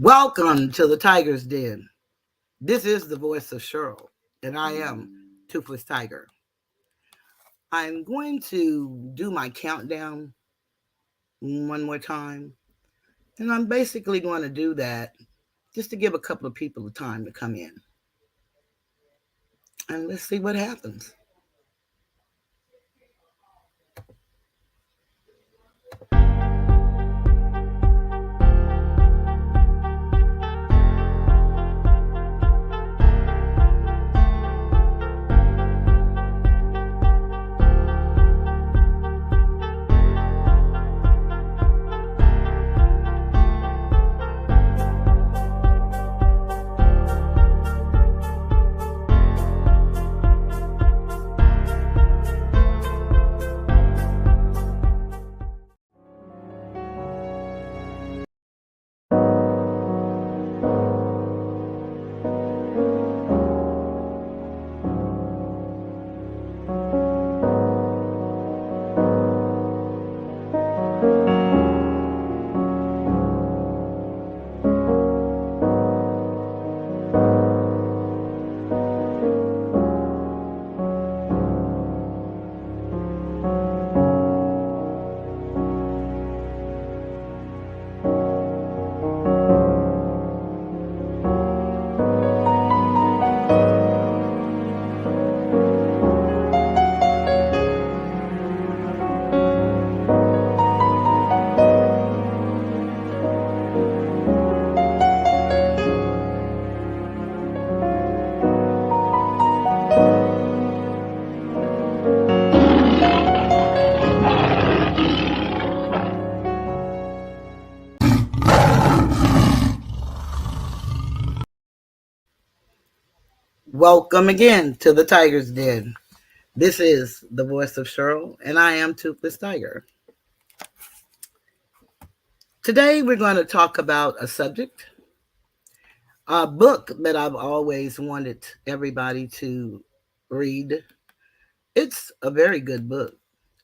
Welcome to the Tiger's Den. This is the voice of Cheryl, and I am Toothless Tiger. I'm going to do my countdown one more time, and I'm basically going to do that just to give a couple of people the time to come in. And let's see what happens. Welcome again to the Tiger's Den. This is the voice of Cheryl, and I am Toothless Tiger. Today, we're going to talk about a subject, a book that I've always wanted everybody to read. It's a very good book,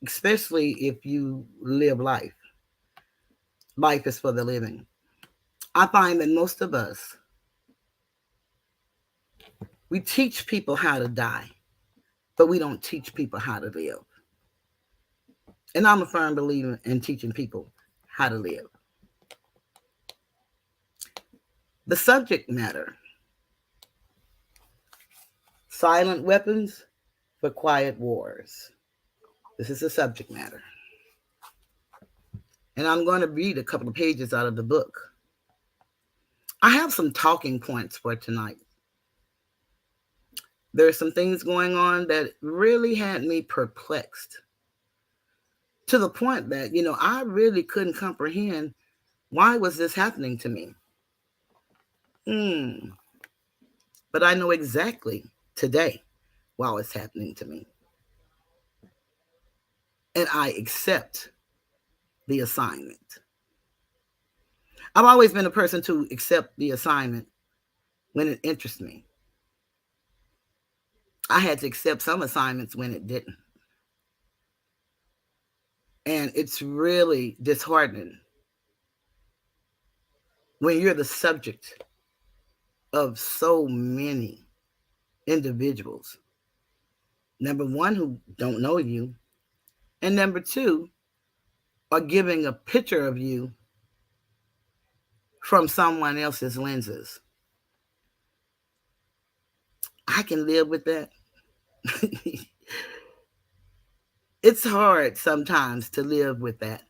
especially if you live life. Life is for the living. I find that most of us, we teach people how to die, but we don't teach people how to live. And I'm a firm believer in teaching people how to live. The subject matter: silent weapons for quiet wars. This is the subject matter. And I'm going to read a couple of pages out of the book. I have some talking points for tonight. There are some things going on that really had me perplexed, to the point that, I really couldn't comprehend why was this happening to me. But I know exactly today why it's happening to me. And I accept the assignment. I've always been a person to accept the assignment when it interests me. I had to accept some assignments when it didn't. And it's really disheartening when you're the subject of so many individuals. Number one, who don't know you. And number two, are giving a picture of you from someone else's lenses. I can live with that. It's hard sometimes to live with that.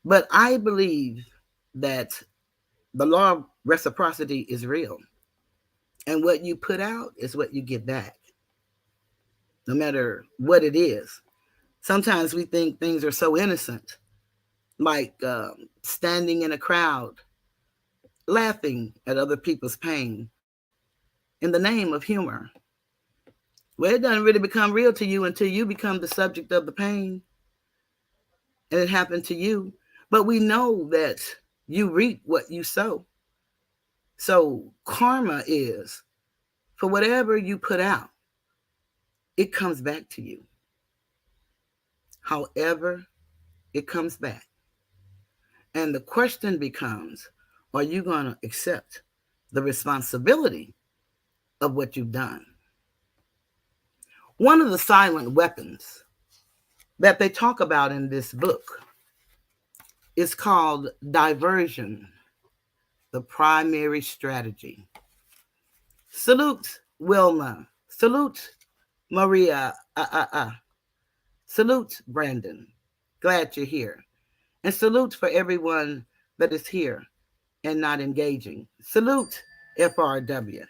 But I believe that the law of reciprocity is real. And what you put out is what you get back, no matter what it is. Sometimes we think things are so innocent, like standing in a crowd, laughing at other people's pain in the name of humor. Well, it doesn't really become real to you until you become the subject of the pain and it happened to you. But we know that you reap what you sow. So karma is for whatever you put out, it comes back to you. However, it comes back. And the question becomes, Or are you going to accept the responsibility of what you've done? One of the silent weapons that they talk about in this book is called diversion, the primary strategy. Salute, Wilma. Salute, Maria. Salute, Brandon. Glad you're here. And salute for everyone that is here and not engaging. Salute, FRW.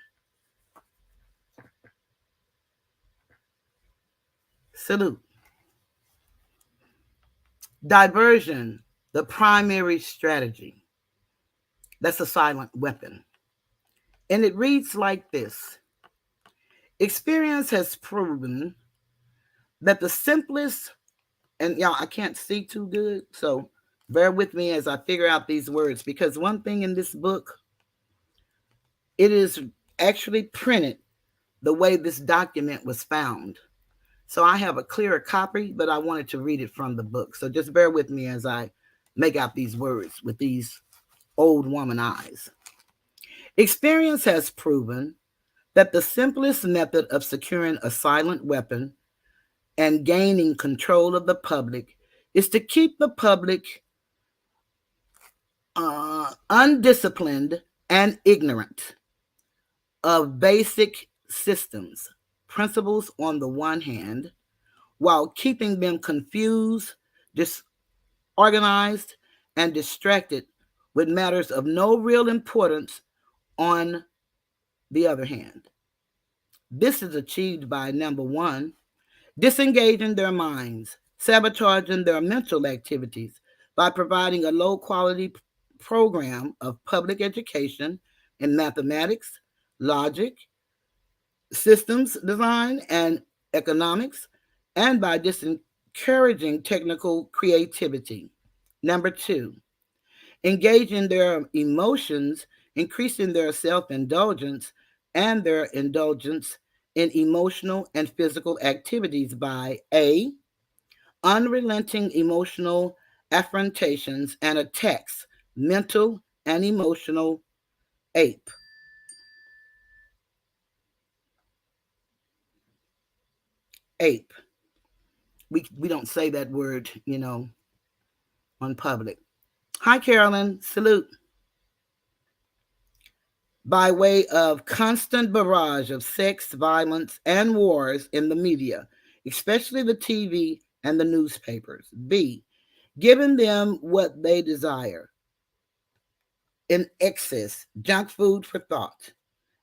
Salute. Diversion, the primary strategy. That's a silent weapon. And it reads like this: experience has proven that the simplest, and y'all, I can't see too good, so bear with me as I figure out these words, because one thing in this book, it is actually printed the way this document was found. So I have a clearer copy, but I wanted to read it from the book. So just bear with me as I make out these words with these old woman eyes. Experience has proven that the simplest method of securing a silent weapon and gaining control of the public is to keep the public undisciplined and ignorant of basic systems, principles on the one hand, while keeping them confused, disorganized, and distracted with matters of no real importance on the other hand. This is achieved by number one, disengaging their minds, sabotaging their mental activities by providing a low quality program of public education in mathematics, logic, systems design, and economics, and by discouraging technical creativity. Number two, engaging their emotions, increasing their self indulgence and their indulgence in emotional and physical activities by A, unrelenting emotional affrontations and attacks, mental and emotional ape. Ape. We don't say that word, on public. Hi, Carolyn. Salute. By way of constant barrage of sex, violence, and wars in the media, especially the TV and the newspapers. B, giving them what they desire in excess, junk food for thought,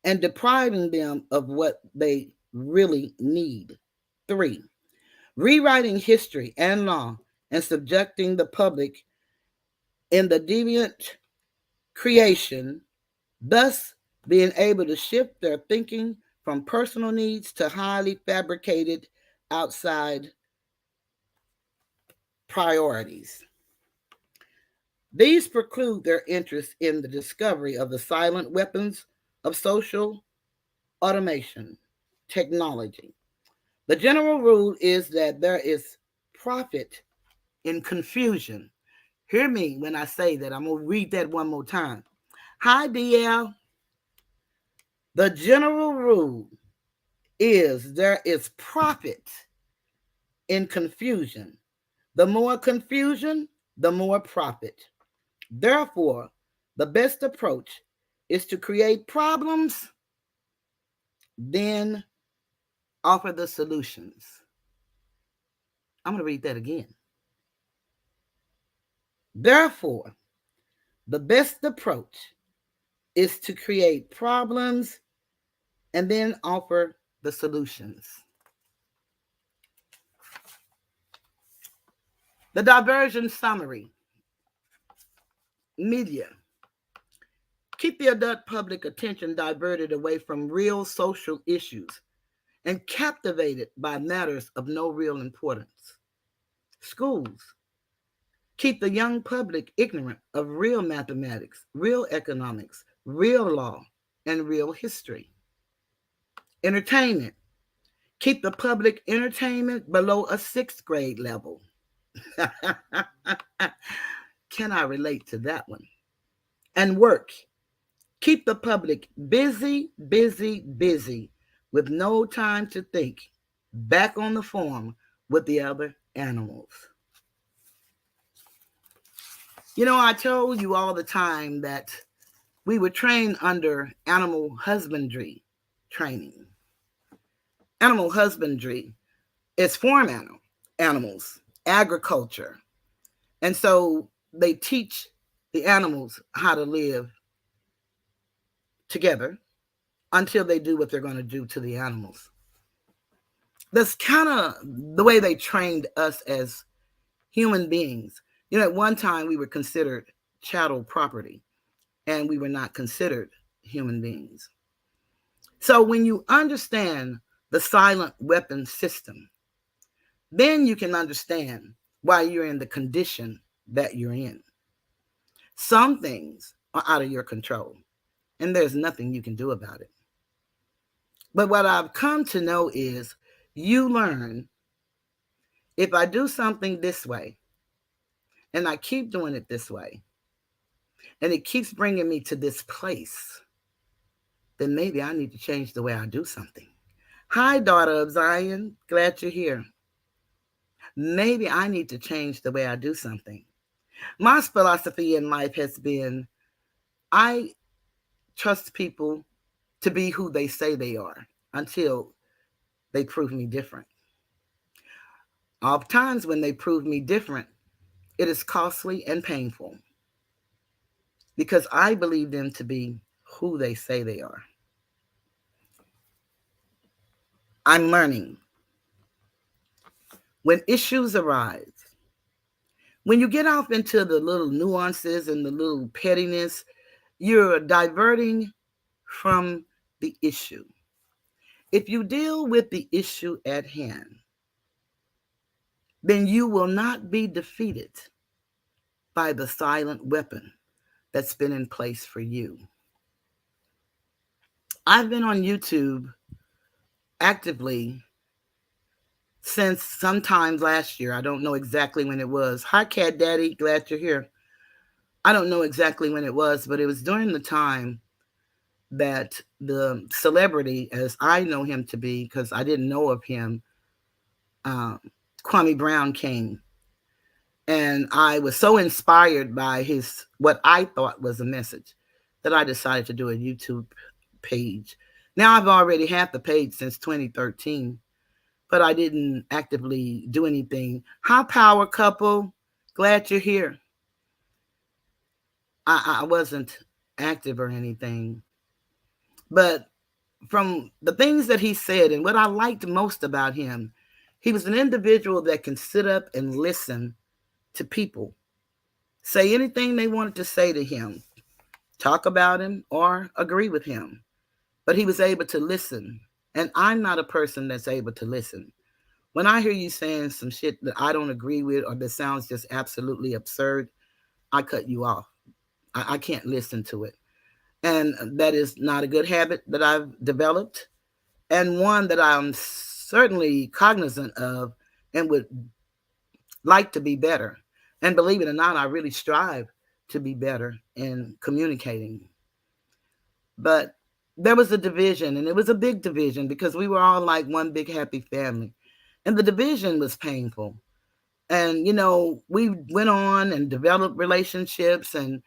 and depriving them of what they really need. Three, rewriting history and law and subjecting the public in the deviant creation, thus being able to shift their thinking from personal needs to highly fabricated outside priorities. These preclude their interest in the discovery of the silent weapons of social automation technology. The general rule is that there is profit in confusion. Hear me when I say that. I'm going to read that one more time. Hi, DL. The general rule is there is profit in confusion. The more confusion, the more profit. Therefore, the best approach is to create problems, then offer the solutions. I'm going to read that again. Therefore, the best approach is to create problems and then offer the solutions. The diversion summary. Media. Keep the adult public attention diverted away from real social issues and captivated by matters of no real importance. Schools. Keep the young public ignorant of real mathematics, real economics, real law, and real history. Entertainment. Keep the public entertainment below a sixth grade level. Can I relate to that one? and work. Keep the public busy, busy, busy with no time to think. Back on the farm with the other animals. I told you all the time that we were trained under animal husbandry training. Animal husbandry is farm animals, agriculture. And so they teach the animals how to live together until they do what they're going to do to the animals. That's kind of the way they trained us as human beings. At one time we were considered chattel property and we were not considered human beings. So when you understand the silent weapon system, then you can understand why you're in the condition that you're in. Some things are out of your control, and there's nothing you can do about it. But what I've come to know is you learn, if I do something this way, and I keep doing it this way, and it keeps bringing me to this place, then maybe I need to change the way I do something. Hi, daughter of Zion. Glad you're here. Maybe I need to change the way I do something. My philosophy in life has been I trust people to be who they say they are until they prove me different. Oftentimes, when they prove me different, it is costly and painful because I believe them to be who they say they are. I'm learning. When issues arise, when you get off into the little nuances and the little pettiness, you're diverting from the issue. If you deal with the issue at hand, then you will not be defeated by the silent weapon that's been in place for you. I've been on YouTube actively since sometime last year. I don't know exactly when it was. Hi, Cat Daddy. Glad you're here. I don't know exactly when it was, but it was during the time that the celebrity, as I know him to be, because I didn't know of him, Kwame Brown came. And I was so inspired by his, what I thought was a message, that I decided to do a YouTube page. Now I've already had the page since 2013, but I didn't actively do anything. Hi, power couple. Glad you're here. I wasn't active or anything. But from the things that he said and what I liked most about him, he was an individual that can sit up and listen to people, say anything they wanted to say to him, talk about him or agree with him. But he was able to listen. And I'm not a person that's able to listen. When I hear you saying some shit that I don't agree with or that sounds just absolutely absurd, I cut you off. I can't listen to it. And that is not a good habit that I've developed, and one that I'm certainly cognizant of and would like to be better. And believe it or not, I really strive to be better in communicating. But there was a division, and it was a big division because we were all like one big happy family. And the division was painful. And, we went on and developed relationships, and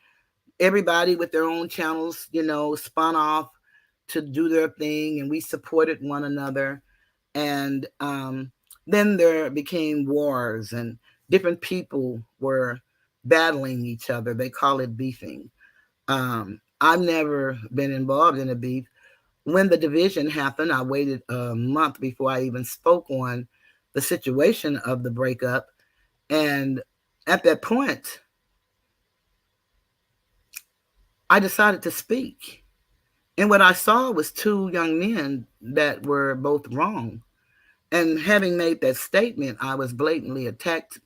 everybody with their own channels, spun off to do their thing, and we supported one another. And then there became wars, and different people were battling each other. They call it beefing. I've never been involved in a beef. When the division happened, I waited a month before I even spoke on the situation of the breakup. And at that point, I decided to speak. And what I saw was two young men that were both wrong. And having made that statement, I was blatantly attacked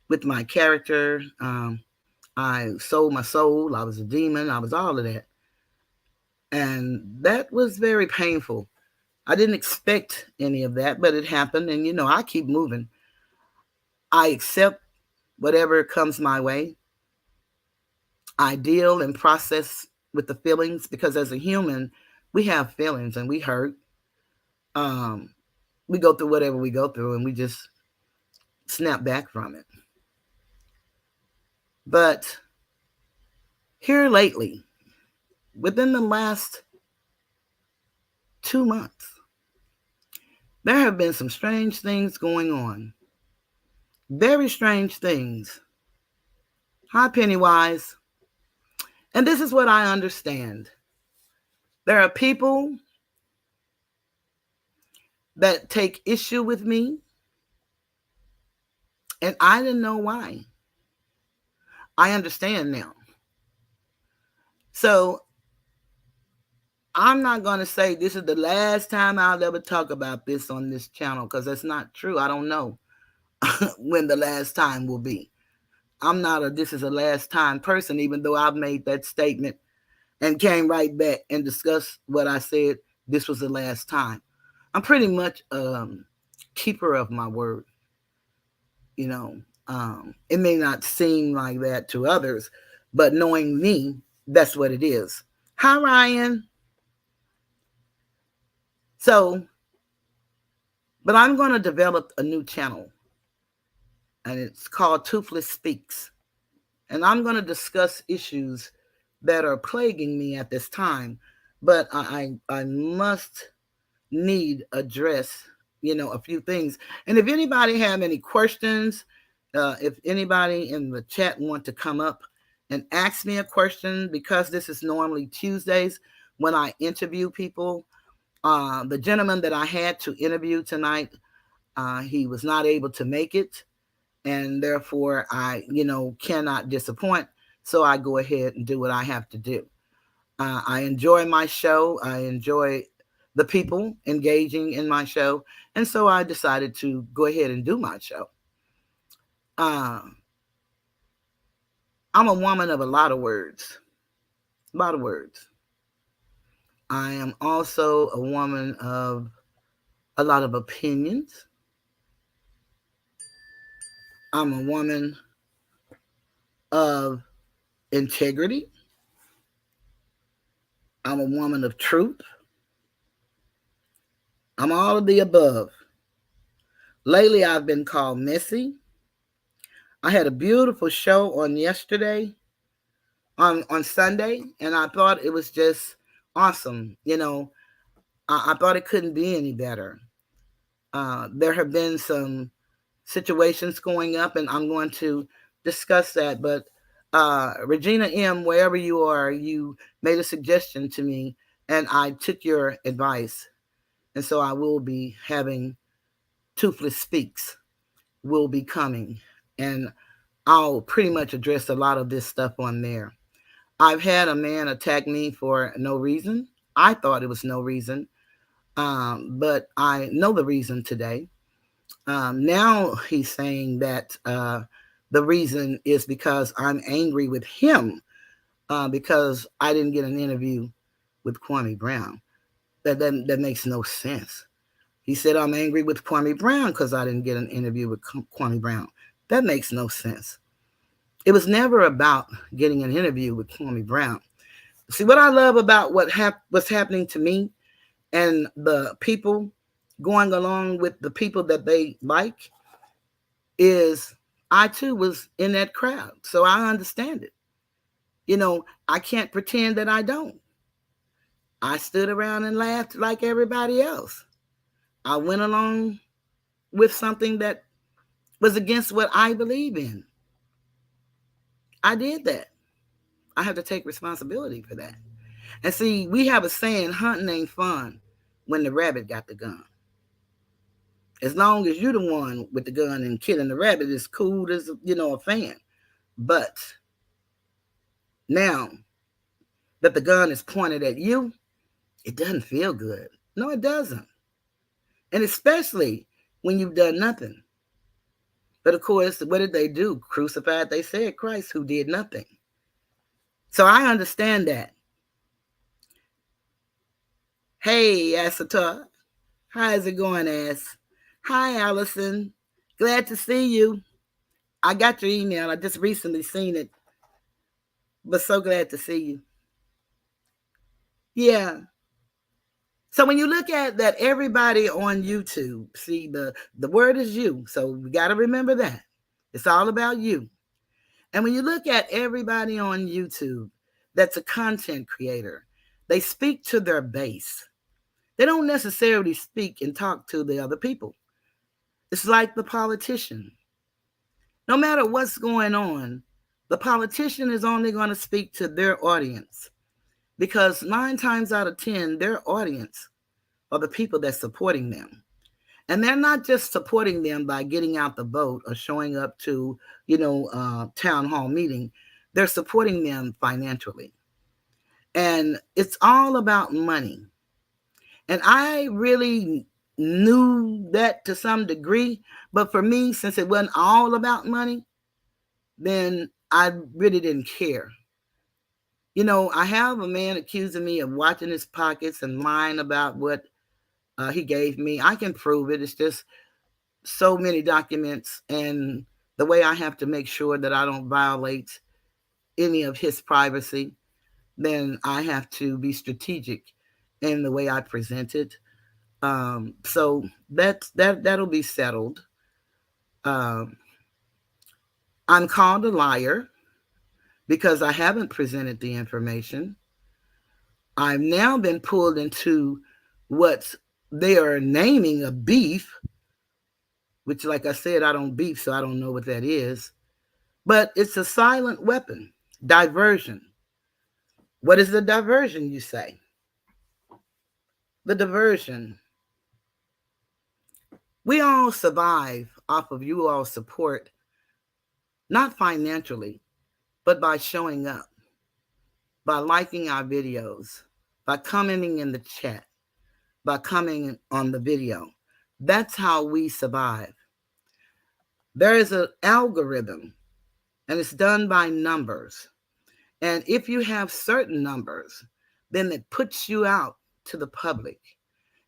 with my character. I sold my soul. I was a demon. I was all of that. And that was very painful. I didn't expect any of that, but it happened. And, I keep moving. I accept whatever comes my way. I deal and process with the feelings because as a human, we have feelings and we hurt. Um, we go through whatever we go through and we just snap back from it. But here lately, within the last 2 months, there have been some strange things going on. Very strange things. Hi, Pennywise. And this is what I understand. There are people that take issue with me, and I didn't know why. I understand now. So I'm not going to say this is the last time I'll ever talk about this on this channel because that's not true. I don't know when the last time will be. I'm not a this is a last time person, even though I've made that statement and came right back and discussed what I said. This was the last time. I'm pretty much keeper of my word. You know, it may not seem like that to others, but knowing me, that's what it is. Hi, Ryan. So, but I'm going to develop a new channel, and it's called Toothless Speaks. And I'm going to discuss issues that are plaguing me at this time, but I must need address, a few things. And if anybody have any questions, if anybody in the chat want to come up and ask me a question, because this is normally Tuesdays when I interview people. The gentleman that I had to interview tonight, he was not able to make it, and therefore I, cannot disappoint. So I go ahead and do what I have to do. I enjoy my show. I enjoy the people engaging in my show. And so I decided to go ahead and do my show. Uh, I'm a woman of a lot of words. A lot of words. I am also a woman of a lot of opinions. I'm a woman of integrity. I'm a woman of truth. I'm all of the above. Lately, I've been called messy. I had a beautiful show on yesterday, on Sunday, and I thought it was just awesome. I thought it couldn't be any better. There have been some situations going up, and I'm going to discuss that. But Regina M., wherever you are, you made a suggestion to me, and I took your advice. And so I will be having Toothless Speaks will be coming. And I'll pretty much address a lot of this stuff on there. I've had a man attack me for no reason. I thought it was no reason, but I know the reason today. Now he's saying that the reason is because I'm angry with him because I didn't get an interview with Kwame Brown. That makes no sense. He said I'm angry with Kwame Brown because I didn't get an interview with Kwame Brown. That makes no sense. It was never about getting an interview with Kwame Brown. See, what I love about what's happening to me and the people going along with the people that they like is I too was in that crowd. So I understand it. I can't pretend that I don't. I stood around and laughed like everybody else. I went along with something that was against what I believe in. I did that. I have to take responsibility for that. And see, we have a saying, hunting ain't fun when the rabbit got the gun. As long as you're the one with the gun and killing the rabbit, it's cool as, a fan. But now that the gun is pointed at you, it doesn't feel good. No, it doesn't. And especially when you've done nothing. But of course, what did they do? Crucified, they said, Christ, who did nothing. So I understand that. Hey, Asata. How's it going, Ass? Hi, Allison. Glad to see you. I got your email. I just recently seen it. But so glad to see you. Yeah. So when you look at that, everybody on YouTube, see the word is you. So we got to remember that it's all about you. And when you look at everybody on YouTube, that's a content creator. They speak to their base. They don't necessarily speak and talk to the other people. It's like the politician. No matter what's going on, the politician is only going to speak to their audience because 9 times out of 10, their audience are the people that's supporting them. And they're not just supporting them by getting out the vote or showing up to, town hall meeting. They're supporting them financially. And it's all about money. And I really knew that to some degree. But for me, since it wasn't all about money, then I really didn't care. I have a man accusing me of watching his pockets and lying about what he gave me. I can prove it. It's just so many documents and the way I have to make sure that I don't violate any of his privacy, then I have to be strategic in the way I present it. So that'll be settled. Um, I'm called a liar because I haven't presented the information. I've now been pulled into what they are naming a beef, which, like I said, I don't beef, so I don't know what that is. But it's a silent weapon. Diversion. What is the diversion, you say? The diversion. We all survive off of you all support, not financially, but by showing up, by liking our videos, by commenting in the chat, by coming on the video. That's how we survive. There is an algorithm, and it's done by numbers. And if you have certain numbers, then it puts you out to the public.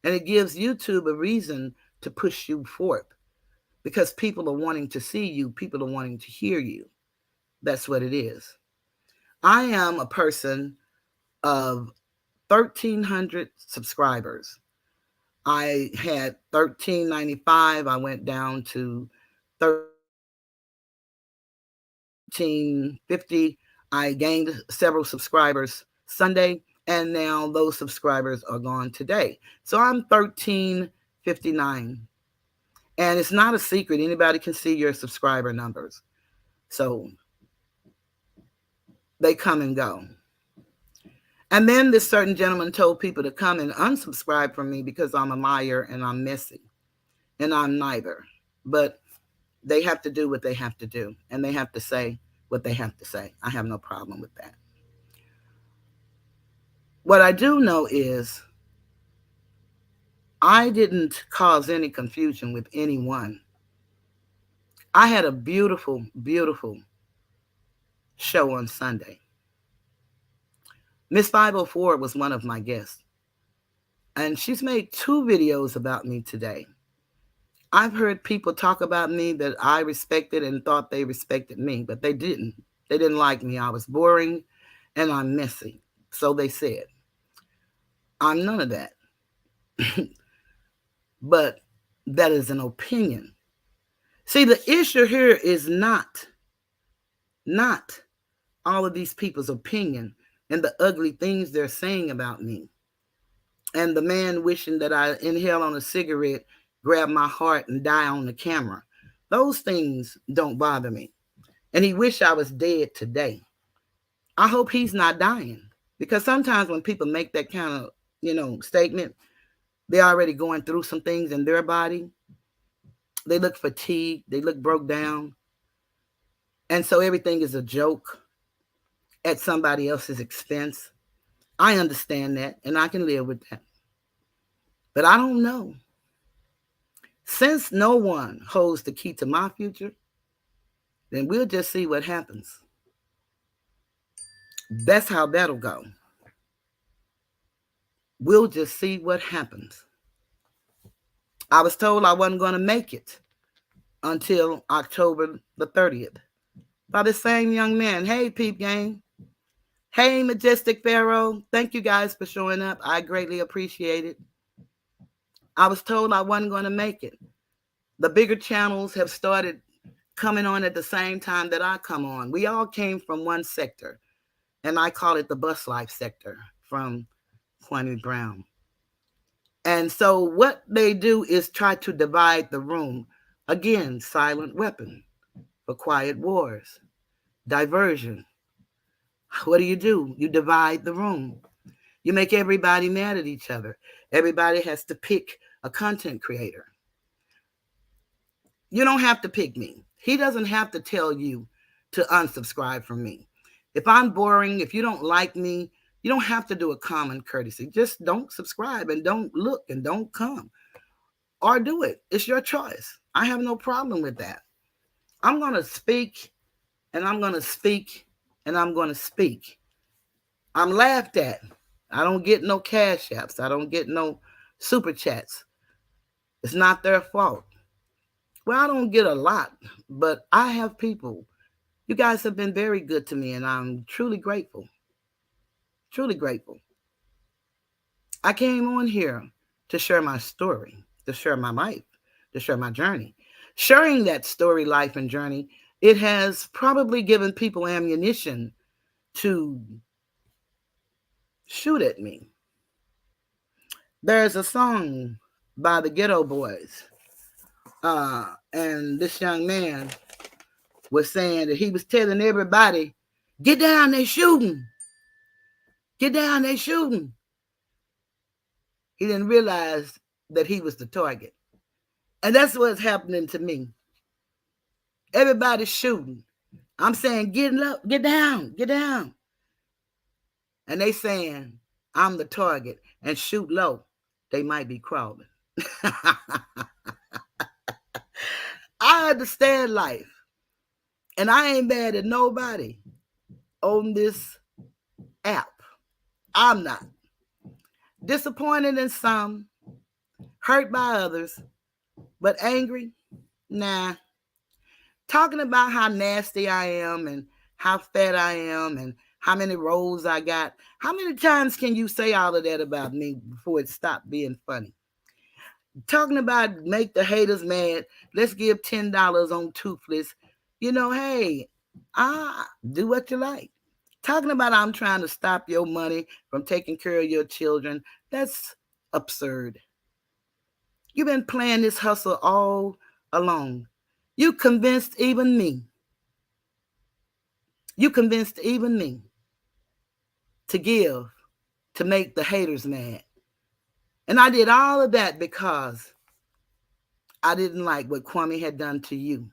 And it gives YouTube a reason to push you forth because people are wanting to see you, people are wanting to hear you. That's what it is. I am a person of 1,300 subscribers. I had 1,395. I went down to 1,350. I gained several subscribers Sunday, and now those subscribers are gone today. So I'm 1,359. And it's not a secret. Anybody can see your subscriber numbers. So they come and go. And then this certain gentleman told people to come and unsubscribe from me because I'm a liar and I'm messy. And I'm neither. But they have to do what they have to do. And they have to say what they have to say. I have no problem with that. What I do know is I didn't cause any confusion with anyone. I had a beautiful, beautiful show on Sunday. Miss 504 was one of my guests. And she's made 2 videos about me today. I've heard people talk about me that I respected and thought they respected me, but they didn't. They didn't like me. I was boring and I'm messy. So they said. I'm none of that. But that is an opinion. See, the issue here is not all of these people's opinion and the ugly things they're saying about me. And the man wishing that I inhale on a cigarette, grab my heart, and die on the camera. Those things don't bother me. And he wish I was dead today. I hope he's not dying. Because sometimes when people make that kind of, statement, they're already going through some things in their body. They look fatigued. They look broke down. And so everything is a joke at somebody else's expense. I understand that, and I can live with that. But I don't know. Since no one holds the key to my future, then we'll just see what happens. That's how that'll go. We'll just see what happens. I was told I wasn't going to make it until October the 30th by the same young man. Hey, peep gang. Hey, Majestic Pharaoh. Thank you guys for showing up. I greatly appreciate it. I was told I wasn't going to make it. The bigger channels have started coming on at the same time that I come on. We all came from one sector, and I call it the bus life sector from Kwame Brown. And so what they do is try to divide the room. Again, silent weapon for quiet wars. Diversion. What do? You divide the room. You make everybody mad at each other. Everybody has to pick a content creator. You don't have to pick me. He doesn't have to tell you to unsubscribe from me. If I'm boring, if you don't like me, you don't have to do a common courtesy. Just don't subscribe and don't look and don't come. Or do it. It's your choice. I have no problem with that. I'm going to speak and I'm going to speak and I'm going to speak. I'm laughed at. I don't get no cash apps. I don't get no super chats. It's not their fault. Well, I don't get a lot, but I have people. You guys have been very good to me, and I'm truly grateful. Truly grateful. I came on here to share my story, to share my life, to share my journey. Sharing that story, life, and journey, it has probably given people ammunition to shoot at me. There's a song by the Ghetto Boys, and this young man was saying that he was telling everybody, get down, they shooting. Get down, they shooting. He didn't realize that he was the target. And that's what's happening to me. Everybody's shooting. I'm saying, get up, get down, get down. And they saying, I'm the target. And shoot low. They might be crawling. I understand life. And I ain't mad at nobody on this app. I'm not. Disappointed in some, hurt by others, but angry? Nah. Talking about how nasty I am and how fat I am and how many rolls I got. How many times can you say all of that about me before it stopped being funny? Talking about make the haters mad. Let's give $10 on Toothless. You know, hey, do what you like. Talking about I'm trying to stop your money from taking care of your children. That's absurd. You've been playing this hustle all along. You convinced even me. You convinced even me to give, to make the haters mad. And I did all of that because I didn't like what Kwame had done to you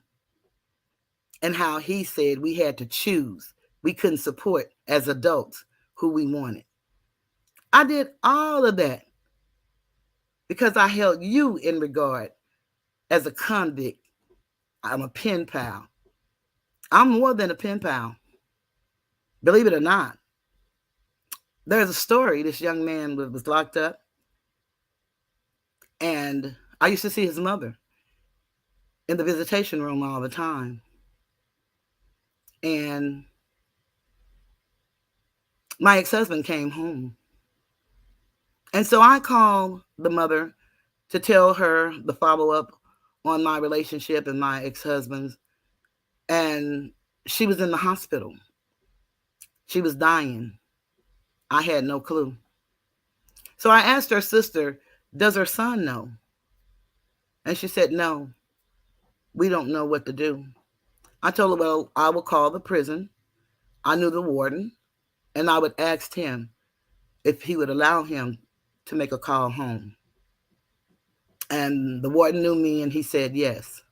and how he said we had to choose. We couldn't support as adults who we wanted. I did all of that because I held you in regard as a convict. I'm a pen pal. I'm more than a pen pal. Believe it or not. There's a story. This young man was locked up. And I used to see his mother in the visitation room all the time. And my ex-husband came home. And so I called the mother to tell her the follow-up on my relationship and my ex-husband's. And she was in the hospital. She was dying. I had no clue. So I asked her sister, does her son know? And she said, no, we don't know what to do. I told her, well, I will call the prison. I knew the warden, and I would ask him if he would allow him to make a call home. And the warden knew me, and he said yes.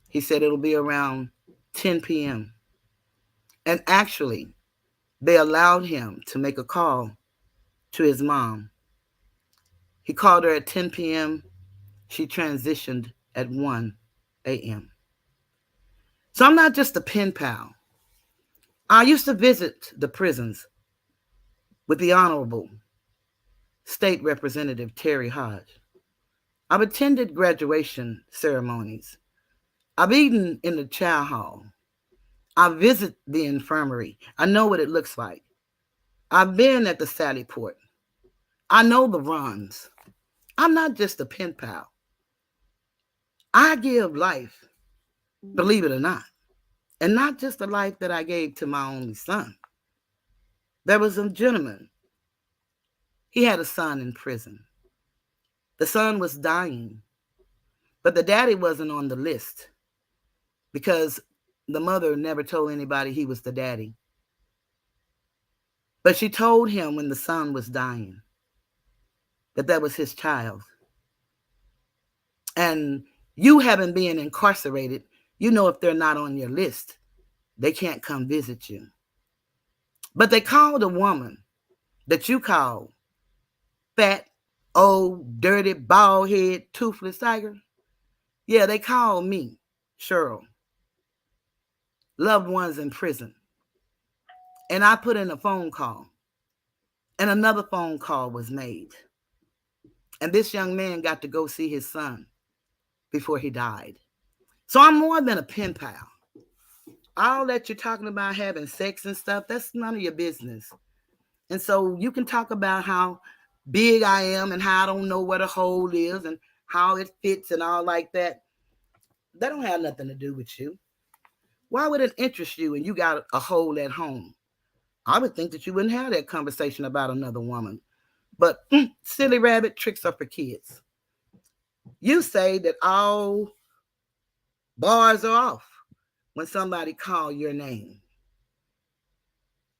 He said it'll be around 10 p.m. And actually, they allowed him to make a call to his mom. He called her at 10 p.m. She transitioned at 1 a.m. So I'm not just a pen pal. I used to visit the prisons with the Honorable State Representative Terry Hodge. I've attended graduation ceremonies. I've eaten in the chow hall. I visit the infirmary. I know what it looks like. I've been at the Sally Port. I know the runs. I'm not just a pen pal. I give life, believe it or not. And not just the life that I gave to my only son. There was a gentleman. He had a son in prison. The son was dying, but the daddy wasn't on the list because the mother never told anybody he was the daddy. But she told him when the son was dying that that was his child. And you having been incarcerated, you know if they're not on your list, they can't come visit you. But they called a woman that you call fat, old, dirty, bald head, toothless tiger. Yeah, they called me, Cheryl, loved ones in prison. And I put in a phone call. And another phone call was made. And this young man got to go see his son before he died. So I'm more than a pen pal. All that you're talking about having sex and stuff, that's none of your business. And so you can talk about how big I am and how I don't know where the hole is and how it fits and all like that. That don't have nothing to do with you. Why would it interest you and you got a hole at home? I would think that you wouldn't have that conversation about another woman. But silly rabbit, tricks are for kids. You say that all bars are off when somebody call your name.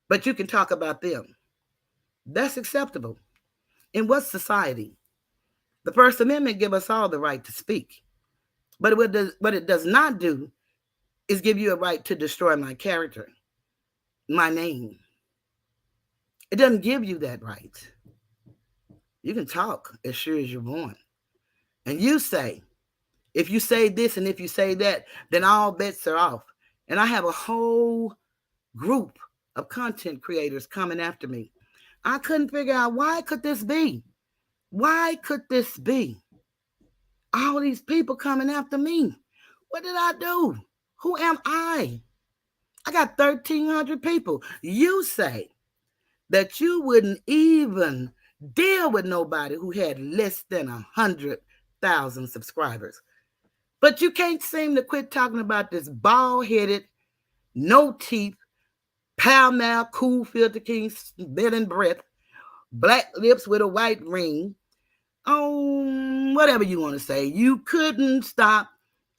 But you can talk about them. That's acceptable. In what society? The First Amendment gives us all the right to speak. But what it does not do is give you a right to destroy my character, my name. It doesn't give you that right. You can talk as sure as you're born. And you say, if you say this and if you say that, then all bets are off. And I have a whole group of content creators coming after me. I couldn't figure out why could this be? Why could this be? All these people coming after me. What did I do? Who am I? I got 1,300 people. You say that you wouldn't even deal with nobody who had less than 100,000 subscribers. But you can't seem to quit talking about this bald-headed, no teeth, pall-mall, cool filter king, spitting breath, black lips with a white ring, whatever you want to say. You couldn't stop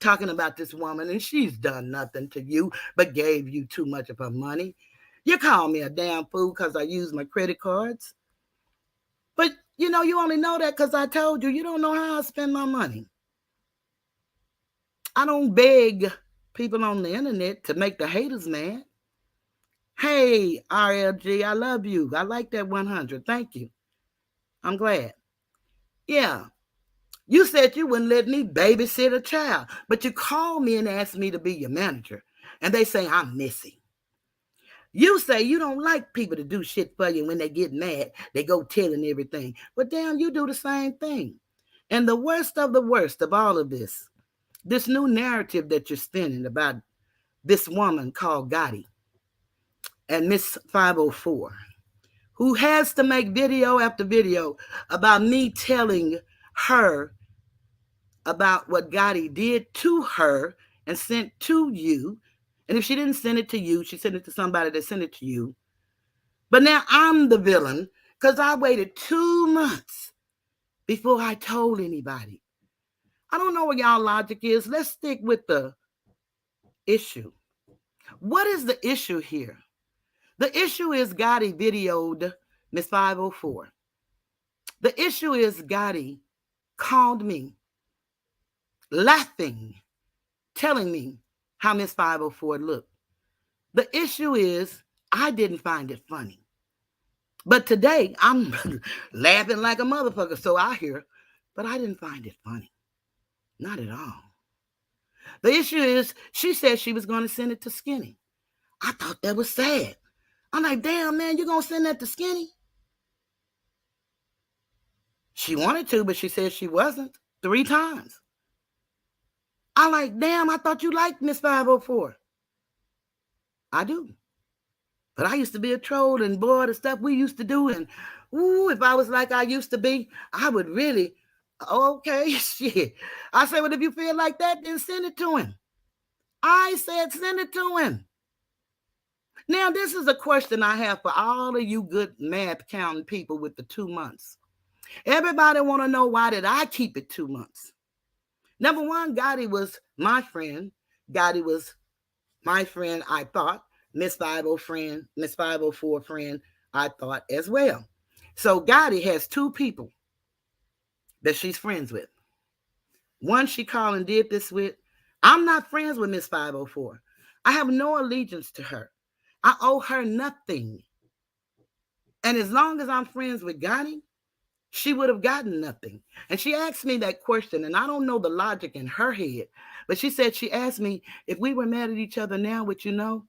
talking about this woman, and she's done nothing to you but gave you too much of her money. You call me a damn fool because I use my credit cards. But, you only know that because I told you. You don't know how I spend my money. I don't beg people on the internet to make the haters mad. Hey, RLG, I love you. I like that 100. Thank you. I'm glad. Yeah. You said you wouldn't let me babysit a child, but you called me and asked me to be your manager. And they say I'm missing. You say you don't like people to do shit for you when they get mad. They go telling everything. But damn, you do the same thing. And the worst of all of this new narrative that you're spinning about this woman called Gotti and Miss 504, who has to make video after video about me telling her about what Gotti did to her and sent to you. And if she didn't send it to you, she sent it to somebody that sent it to you. But now I'm the villain because I waited 2 months before I told anybody. I don't know what y'all logic is. Let's stick with the issue. What is the issue here? The issue is Gotti videoed Miss 504. The issue is Gotti called me laughing, telling me how Miss 504 looked. The issue is I didn't find it funny. But today I'm laughing like a motherfucker, so I hear, but I didn't find it funny. Not at all. The issue is she said she was going to send it to Skinny. I thought that was sad. I'm like, damn, man, you going to send that to Skinny? She wanted to, but she said she wasn't 3 times. I'm like, damn, I thought you liked Miss 504. I do. But I used to be a troll, and boy, the stuff we used to do, and ooh, if I was like I used to be, I would really, okay, shit. I say, well, if you feel like that, then send it to him. I said, send it to him. Now, this is a question I have for all of you good math counting people with the 2 months. Everybody want to know, why did I keep it 2 months? Number one, Gotti was my friend. Gotti was my friend, I thought. Miss 504 friend, I thought as well. So Gotti has two people that she's friends with. One she called and did this with. I'm not friends with Miss 504. I have no allegiance to her. I owe her nothing. And as long as I'm friends with Gotti, she would have gotten nothing. And she asked me that question, and I don't know the logic in her head, but she said, she asked me, if we were mad at each other now, would you know?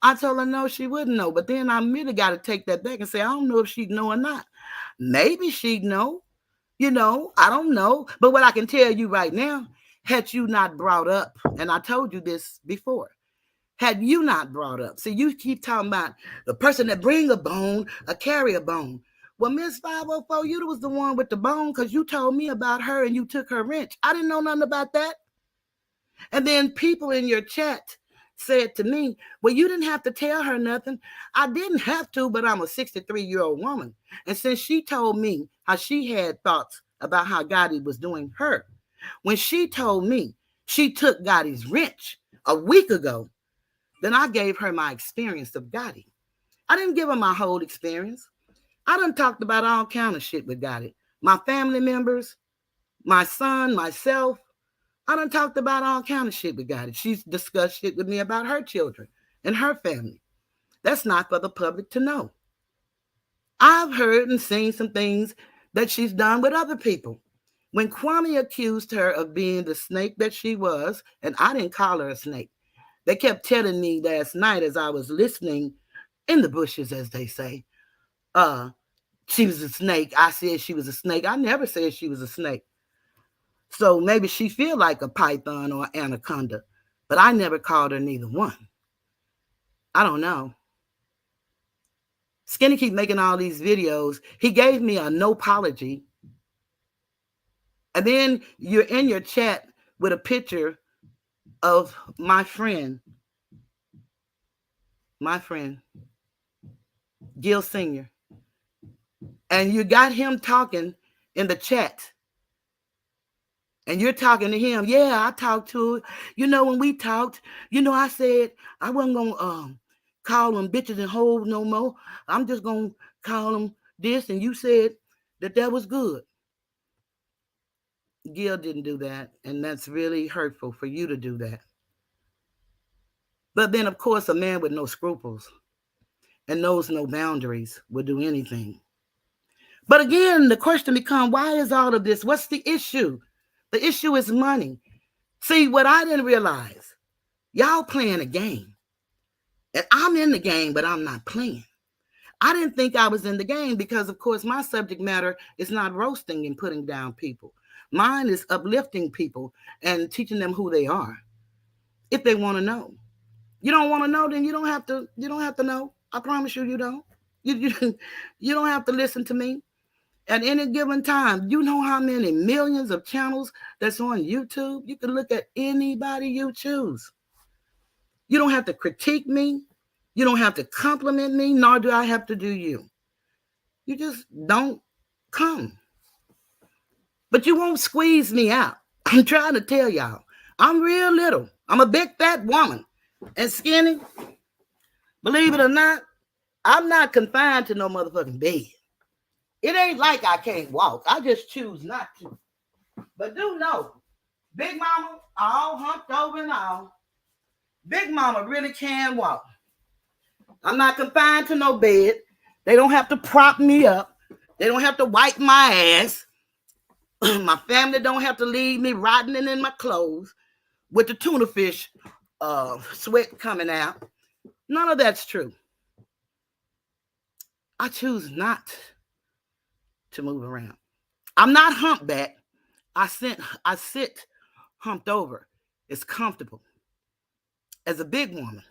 I told her no, she wouldn't know. But then I really got to take that back and say, I don't know if she'd know or not. Maybe she'd know. I don't know. But what I can tell you right now, had you not brought up, and I told you this before, had you not brought up, see, you keep talking about the person that bring a bone, a carry a bone. Well, Miss 504, you was the one with the bone because you told me about her and you took her wrench. I didn't know nothing about that. And then people in your chat said to me, well, you didn't have to tell her nothing. I didn't have to, but I'm a 63-year-old woman. And since she told me how she had thoughts about how Gotti was doing her, when she told me she took Gotti's wrench a week ago, then I gave her my experience of Gotti. I didn't give her my whole experience. I done talked about all kind of shit with Gotti. My family members, my son, myself, I done talked about all kind of shit with Gotti. She's discussed shit with me about her children and her family. That's not for the public to know. I've heard and seen some things that she's done with other people. When Kwame accused her of being the snake that she was, and I didn't call her a snake, they kept telling me last night as I was listening in the bushes, as they say, uh, she was a snake. I said she was a snake. I never said she was a snake. So maybe she feel like a python or an anaconda, but I never called her neither one. I don't know. Skinny keep making all these videos. He gave me a no apology. And then you're in your chat with a picture of my friend, Gil Sr. And you got him talking in the chat. And you're talking to him. Yeah, I talked to her. When we talked, I said I wasn't going to call them bitches and hoes no more. I'm just going to call them this. And you said that was good. Gil didn't do that. And that's really hurtful for you to do that. But then, of course, a man with no scruples and knows no boundaries would do anything. But again, the question becomes, why is all of this? What's the issue? The issue is money. See, what I didn't realize, y'all playing a game. And I'm in the game, but I'm not playing. I didn't think I was in the game because, of course, my subject matter is not roasting and putting down people. Mine is uplifting people and teaching them who they are, if they want to know. You don't want to know, then you don't have to. You don't have to know. I promise you, you don't. You don't have to listen to me. At any given time, you know how many millions of channels that's on YouTube? You can look at anybody you choose. You don't have to critique me. You don't have to compliment me, nor do I have to do you. You just don't come. But you won't squeeze me out. I'm trying to tell y'all. I'm real little. I'm a big fat woman. And skinny, believe it or not, I'm not confined to no motherfucking bed. It ain't like I can't walk. I just choose not to. But do know, Big Mama, all humped over and all, Big Mama really can walk. I'm not confined to no bed. They don't have to prop me up. They don't have to wipe my ass. My family don't have to leave me rotting in my clothes with the tuna fish sweat coming out. None of that's true. I choose not to move around. I'm not humpback. I sit humped over. It's comfortable. As a big woman,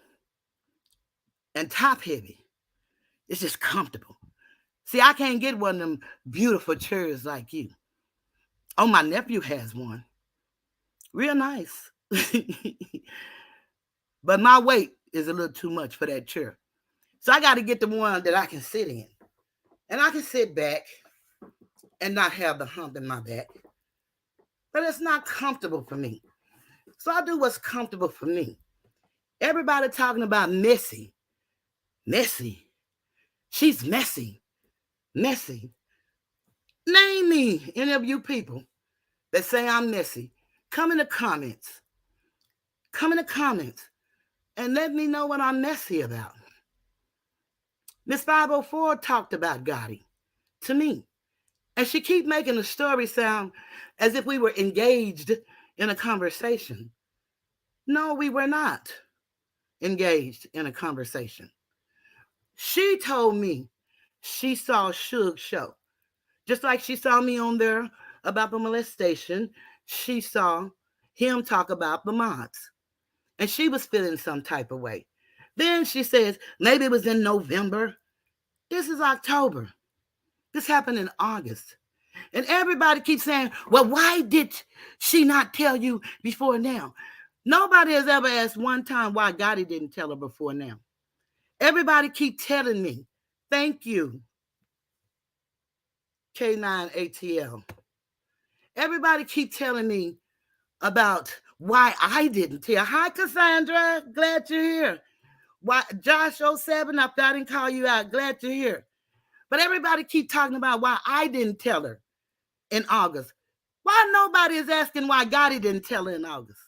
and top heavy. It's just comfortable. See, I can't get one of them beautiful chairs like you. Oh, my nephew has one. Real nice. But my weight is a little too much for that chair. So I got to get the one that I can sit in. And I can sit back and not have the hump in my back. But it's not comfortable for me. So I do what's comfortable for me. Everybody talking about messy. Messy. She's messy. Messy. Name me, any of you people that say I'm messy. Come in the comments. Come in the comments and let me know what I'm messy about. Miss 504 talked about Gotti to me. And she keep making the story sound as if we were engaged in a conversation. No, we were not engaged in a conversation. She told me she saw Suge's show. Just like she saw me on there about the molestation, she saw him talk about the mods. And she was feeling some type of way. Then she says, maybe it was in November. This is October. This happened in August. And everybody keeps saying, well, why did she not tell you before now? Nobody has ever asked one time why Gotti didn't tell her before now. Everybody keep telling me, thank you, K9ATL. Everybody keep telling me about why I didn't tell. Hi, Cassandra. Glad you're here. Why, Josh 07, I didn't call you out. Glad you're here. But everybody keep talking about why I didn't tell her in August. Why nobody is asking why Gotti didn't tell her in August?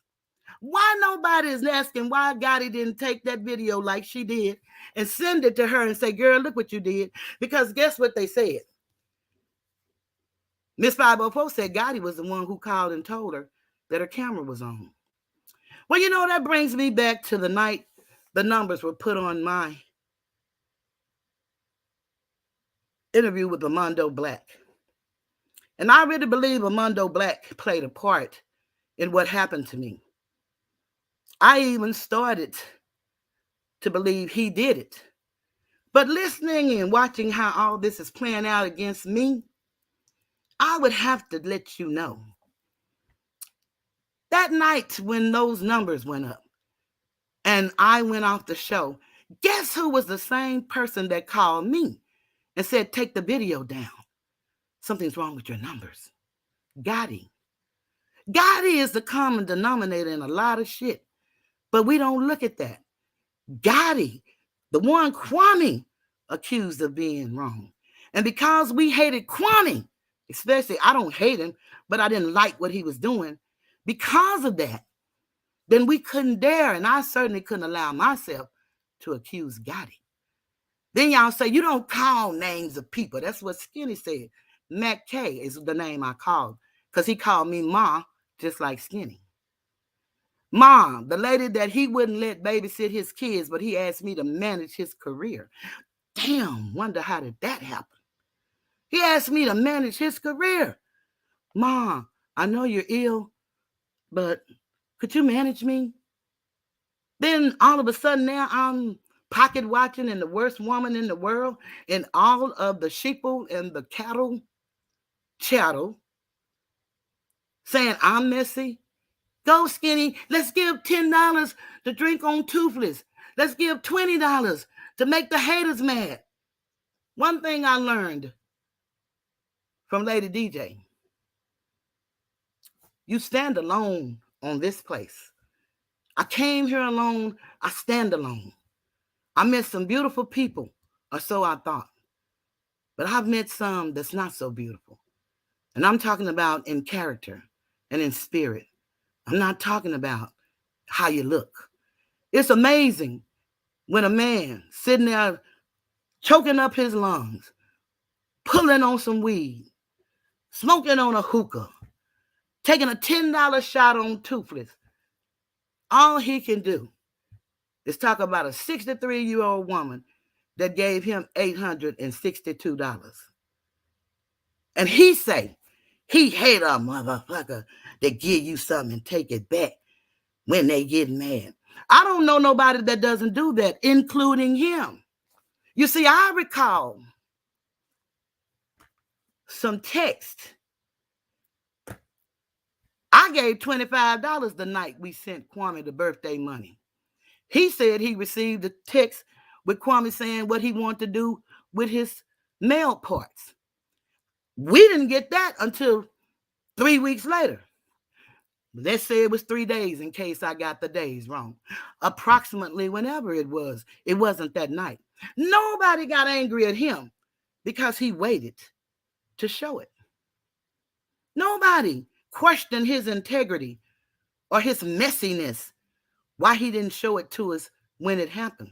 Why nobody is asking why Gotti didn't take that video like she did and send it to her and say, girl, look what you did? Because guess what they said? Miss 504 said Gotti was the one who called and told her that her camera was on. Well, you know, that brings me back to the night the numbers were put on my interview with Armando Black. And I really believe Armando Black played a part in what happened to me. I even started to believe he did it. But listening and watching how all this is playing out against me, I would have to let you know. That night when those numbers went up and I went off the show, guess who was the same person that called me and said, take the video down? Something's wrong with your numbers. Gotti. Gotti is the common denominator in a lot of shit. But we don't look at that. Gotti, the one Kwame accused of being wrong. And because we hated Kwame, especially, I don't hate him, but I didn't like what he was doing. Because of that, then we couldn't dare, and I certainly couldn't allow myself to accuse Gotti. Then y'all say, you don't call names of people. That's what Skinny said. Matt K is the name I called because he called me Ma, just like Skinny. Ma, the lady that he wouldn't let babysit his kids, but he asked me to manage his career. Damn, wonder how did that happen? He asked me to manage his career. Ma, I know you're ill, but could you manage me? Then all of a sudden now I'm pocket watching and the worst woman in the world, and all of the sheeple and the cattle chattel saying I'm messy. Go, Skinny. Let's give $10 to drink on Toothless. Let's give $20 to make the haters mad. One thing I learned from Lady DJ, you stand alone on this place. I came here alone. I stand alone. I met some beautiful people, or so I thought. But I've met some that's not so beautiful. And I'm talking about in character and in spirit. I'm not talking about how you look. It's amazing when a man sitting there choking up his lungs, pulling on some weed, smoking on a hookah, taking a $10 shot on Toothless. All he can do is talk about a 63-year-old woman that gave him $862. And he say, he hate a motherfucker that give you something and take it back when they get mad. I don't know nobody that doesn't do that, including him. You see, I recall some text. I gave $25 the night we sent Kwame the birthday money. He said he received a text with Kwame saying what he wanted to do with his nail parts. We didn't get that until 3 weeks later. Let's say it was 3 days in case I got the days wrong. Approximately whenever it was. It wasn't that night. Nobody got angry at him because he waited to show it. Nobody questioned his integrity or his messiness, why he didn't show it to us when it happened.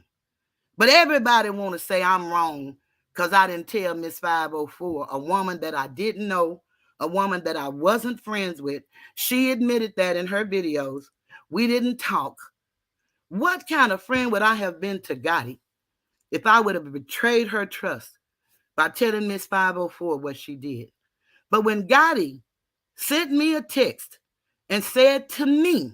But everybody want to say I'm wrong because I didn't tell Miss 504, a woman that I didn't know, a woman that I wasn't friends with. She admitted that in her videos. We didn't talk. What kind of friend would I have been to Gotti if I would have betrayed her trust by telling Miss 504 what she did? But when Gotti sent me a text and said to me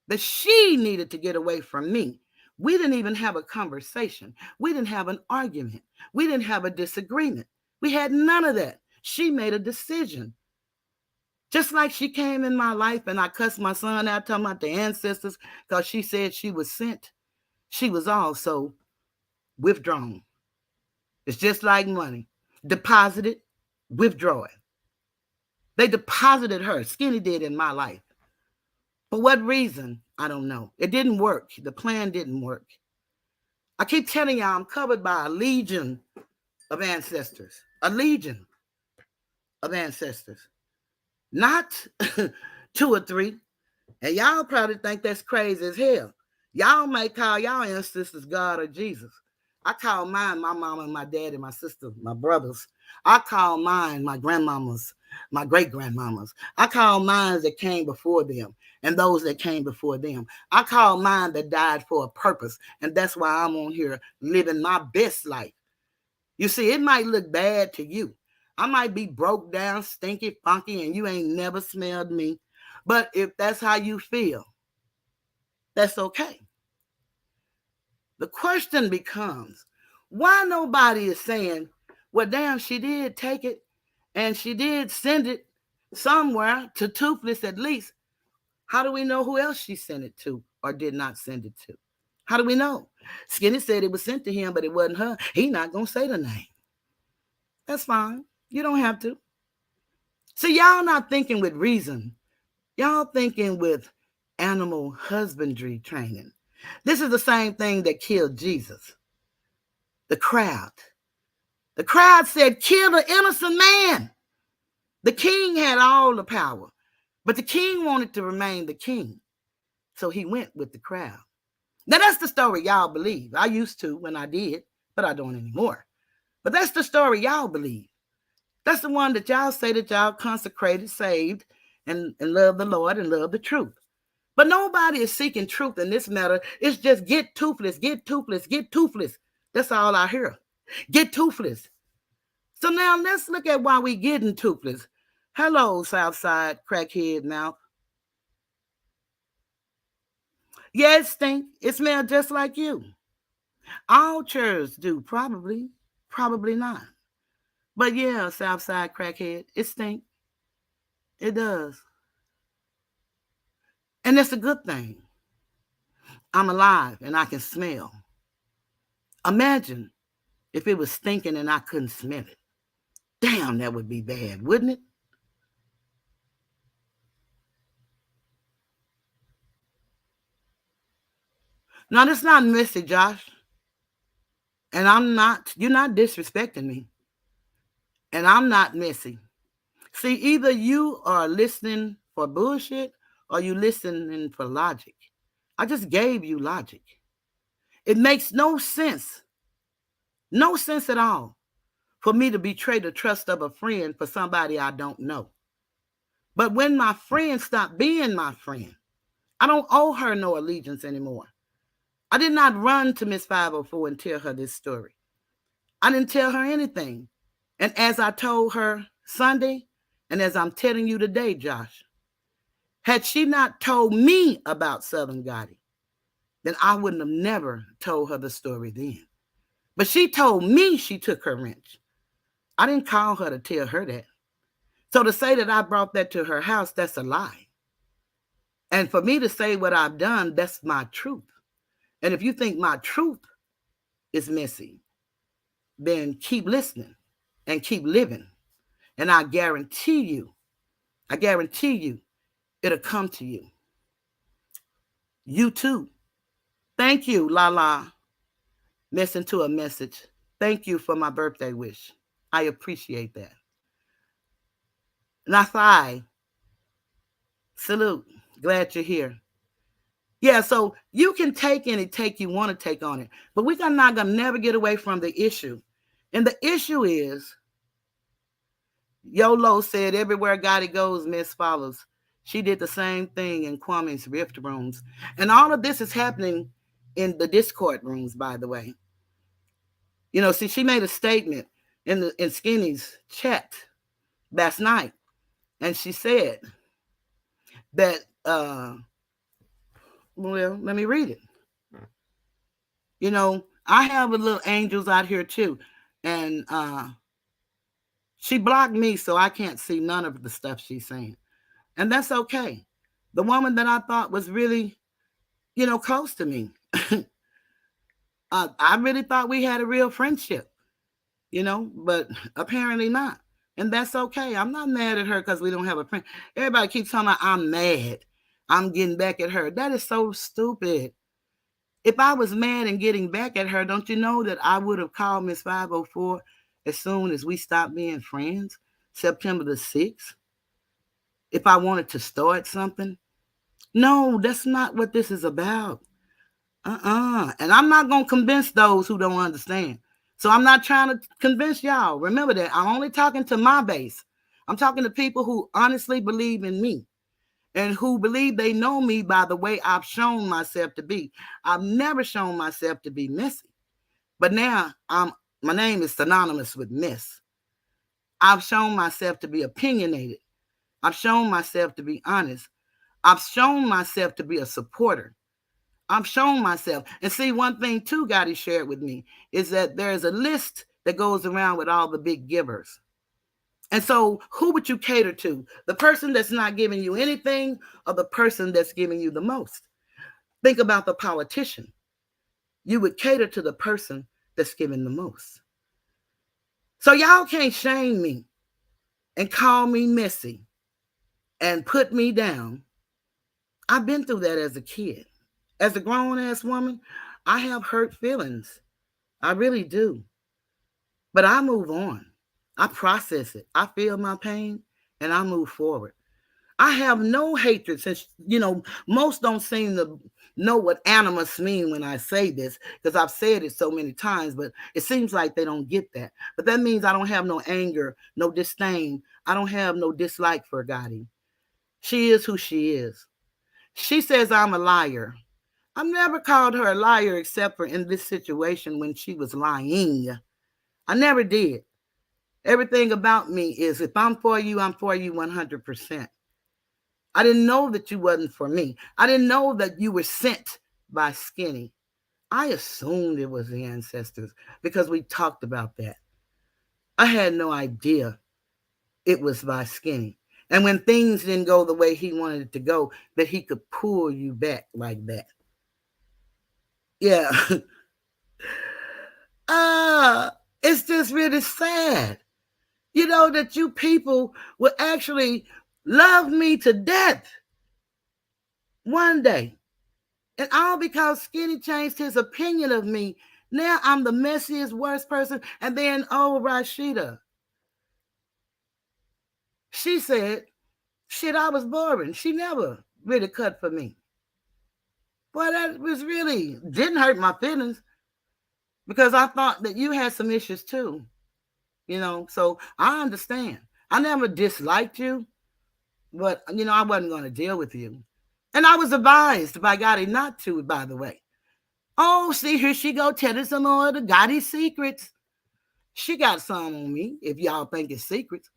that she needed to get away from me, we didn't even have a conversation. We didn't have an argument. We didn't have a disagreement. We had none of that. She made a decision. Just like she came in my life and I cussed my son out talking about the ancestors because she said she was sent. She was also withdrawn. It's just like money. Deposited, withdraw it. They deposited her. Skinny did in my life. For what reason? I don't know. It didn't work. The plan didn't work. I keep telling y'all I'm covered by a legion of ancestors. A legion of ancestors. Not 2 or 3. And y'all probably think that's crazy as hell. Y'all may call y'all ancestors God or Jesus. I call mine my mama and my daddy, my sister, my brothers. I call mine my grandmamas, my great-grandmamas. I call mine that came before them and those that came before them. I call mine that died for a purpose, and that's why I'm on here living my best life. You see, it might look bad to you. I might be broke down, stinky, funky, and you ain't never smelled me. But if that's how you feel, that's okay. The question becomes, why nobody is saying, well, damn, she did take it and she did send it somewhere to Toothless at least. How do we know who else she sent it to or did not send it to? How do we know? Skinny said it was sent to him, but it wasn't her. He not going to say the name. That's fine. You don't have to. See, y'all not thinking with reason. Y'all thinking with animal husbandry training. This is the same thing that killed Jesus. The crowd. The crowd said, kill the innocent man. The king had all the power, but the king wanted to remain the king. So he went with the crowd. Now that's the story y'all believe. I used to when I did, but I don't anymore. But that's the story y'all believe. That's the one that y'all say that y'all consecrated, saved, and love the Lord and love the truth. But nobody is seeking truth in this matter. It's just get toothless, get toothless, get toothless. That's all I hear. Get toothless. So now let's look at why we getting toothless. Hello, Southside crackhead mouth. Yeah, it stink. It smells just like you. All chairs do, probably. Probably not. But yeah, Southside crackhead, it stink. It does. And that's a good thing. I'm alive and I can smell. Imagine if it was stinking and I couldn't smell it. Damn, that would be bad, wouldn't it? Now, that's not messy, Josh. And you're not disrespecting me. And I'm not messy. See, either you are listening for bullshit or you listening for logic. I just gave you logic. It makes no sense at all for me to betray the trust of a friend for somebody I don't know. But when my friend stopped being my friend, I don't owe her no allegiance anymore. I did not run to Miss 504 and tell her this story. I didn't tell her anything. And as I told her Sunday, and as I'm telling you today, Josh, had she not told me about Southern Gotti, then I wouldn't have never told her the story then. But she told me she took her wrench. I didn't call her to tell her that. So to say that I brought that to her house, that's a lie. And for me to say what I've done, that's my truth. And if you think my truth is messy, then keep listening and keep living. And I guarantee you, it'll come to you. You too. Thank you, Lala. Listen to a message. Thank you for my birthday wish. I appreciate that. Nathai, salute. Glad you're here. Yeah, so you can take any take you want to take on it, but we're not gonna never get away from the issue. And the issue is YOLO said everywhere Gotti goes, Miss follows. She did the same thing in Kwame's Rift rooms. And all of this is happening in the Discord rooms, by the way. You know, see, she made a statement in Skinny's chat last night, and she said that well, let me read it. You know, I have a little angels out here too. And she blocked me, so I can't see none of the stuff she's saying. And that's okay. The woman that I thought was really, close to me, I really thought we had a real friendship, but apparently not. And that's okay. I'm not mad at her because we don't have a friend. Everybody keeps telling me I'm mad. I'm getting back at her. That is so stupid. If I was mad and getting back at her, don't you know that I would have called Miss 504 as soon as we stopped being friends, September the 6th? If I wanted to start something? No, that's not what this is about. And I'm not going to convince those who don't understand. So I'm not trying to convince y'all. Remember that. I'm only talking to my base. I'm talking to people who honestly believe in me and who believe they know me by the way I've shown myself to be. I've never shown myself to be messy. But now my name is synonymous with mess. I've shown myself to be opinionated. I've shown myself to be honest. I've shown myself to be a supporter. I've shown myself. And see, one thing too, Gotti shared with me is that there's a list that goes around with all the big givers. And so who would you cater to? The person that's not giving you anything or the person that's giving you the most? Think about the politician. You would cater to the person that's giving the most. So y'all can't shame me and call me messy and put me down. I've been through that as a kid. As a grown ass woman, I have hurt feelings. I really do. But I move on. I process it. I feel my pain and I move forward. I have no hatred since, most don't seem to know what animus mean when I say this because I've said it so many times, but it seems like they don't get that. But that means I don't have no anger, no disdain. I don't have no dislike for Gotti. She is who she is. She says I'm a liar. I've never called her a liar except for in this situation when she was lying. I never did. Everything about me is if I'm for you 100%. I didn't know that you wasn't for me. I didn't know that you were sent by Skinny. I assumed it was the ancestors because we talked about that. I had no idea it was by Skinny. And when things didn't go the way he wanted it to go, that he could pull you back like that. Yeah. It's just really sad. That you people will actually love me to death one day. And all because Skinny changed his opinion of me. Now I'm the messiest, worst person. And then, Rashida. She said, shit, I was boring. She never really cut for me. Boy, that was really, didn't hurt my feelings because I thought that you had some issues too. So I understand. I never disliked you, but, I wasn't going to deal with you. And I was advised by Gotti not to, by the way. Oh, see, here she go telling some more of the Gotti secrets. She got some on me, if y'all think it's secrets.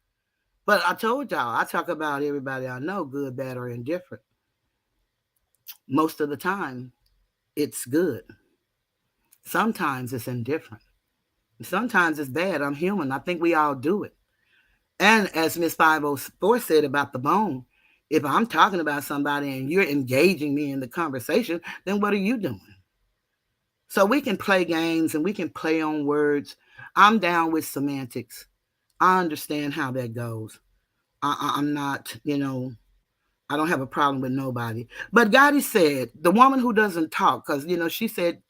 But I told y'all, I talk about everybody I know, good, bad, or indifferent. Most of the time. it's good. Sometimes it's indifferent. Sometimes it's bad. I'm human. I think we all do it. And as Miss 504 said about the bone, if I'm talking about somebody and you're engaging me in the conversation, then what are you doing? So we can play games and we can play on words. I'm down with semantics. I understand how that goes. I'm not, I don't have a problem with nobody. But Gotti said, the woman who doesn't talk, because, she said,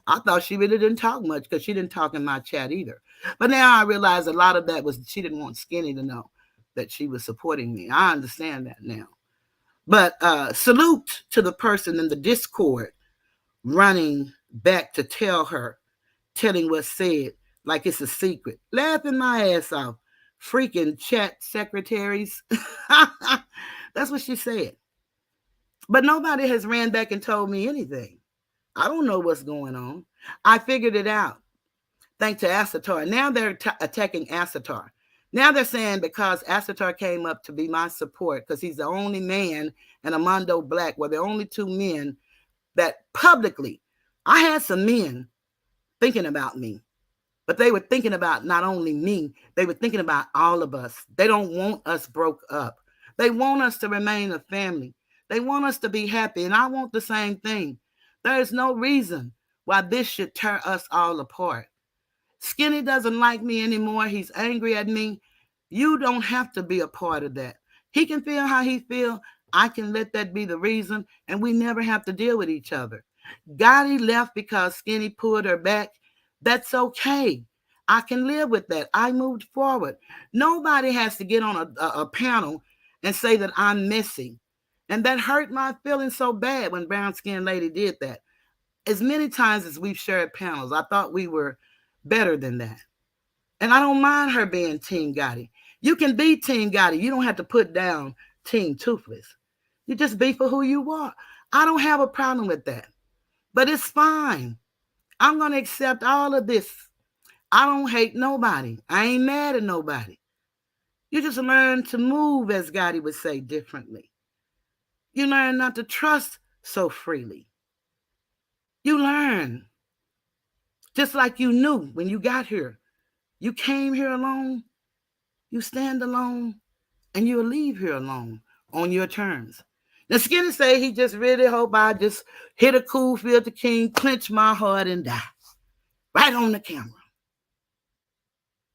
I thought she really didn't talk much because she didn't talk in my chat either. But now I realize a lot of that was she didn't want Skinny to know that she was supporting me. I understand that now. But salute to the person in the Discord running back to tell her, telling what's said like it's a secret. Laughing my ass off. Freaking chat secretaries. That's what she said. But nobody has ran back and told me anything. I don't know what's going on. I figured it out thanks to Asatar. Now they're attacking Asatar. Now they're saying because Asatar came up to be my support because he's the only man and Armando Black were the only two men that publicly, I had some men thinking about me, but they were thinking about not only me, they were thinking about all of us. They don't want us broke up. They want us to remain a family. They want us to be happy, and I want the same thing. There is no reason why this should tear us all apart. Skinny doesn't like me anymore. He's angry at me. You don't have to be a part of that. He can feel how he feel. I can let that be the reason, and we never have to deal with each other. Gotti left because Skinny pulled her back. That's okay. I can live with that. I moved forward. Nobody has to get on a panel and say that I'm missing. And that hurt my feelings so bad when Brown Skin Lady did that. As many times as we've shared panels, I thought we were better than that. And I don't mind her being Team Gotti. You can be Team Gotti. You don't have to put down Team Toothless. You just be for who you are. I don't have a problem with that. But it's fine. I'm going to accept all of this. I don't hate nobody. I ain't mad at nobody. You just learn to move, as Gotti would say, differently. You learn not to trust so freely. You learn, just like you knew when you got here. You came here alone, you stand alone, and you'll leave here alone on your terms. Now, Skinny say he just really hope I just hit a cool filter king, clench my heart, and die. Right on the camera.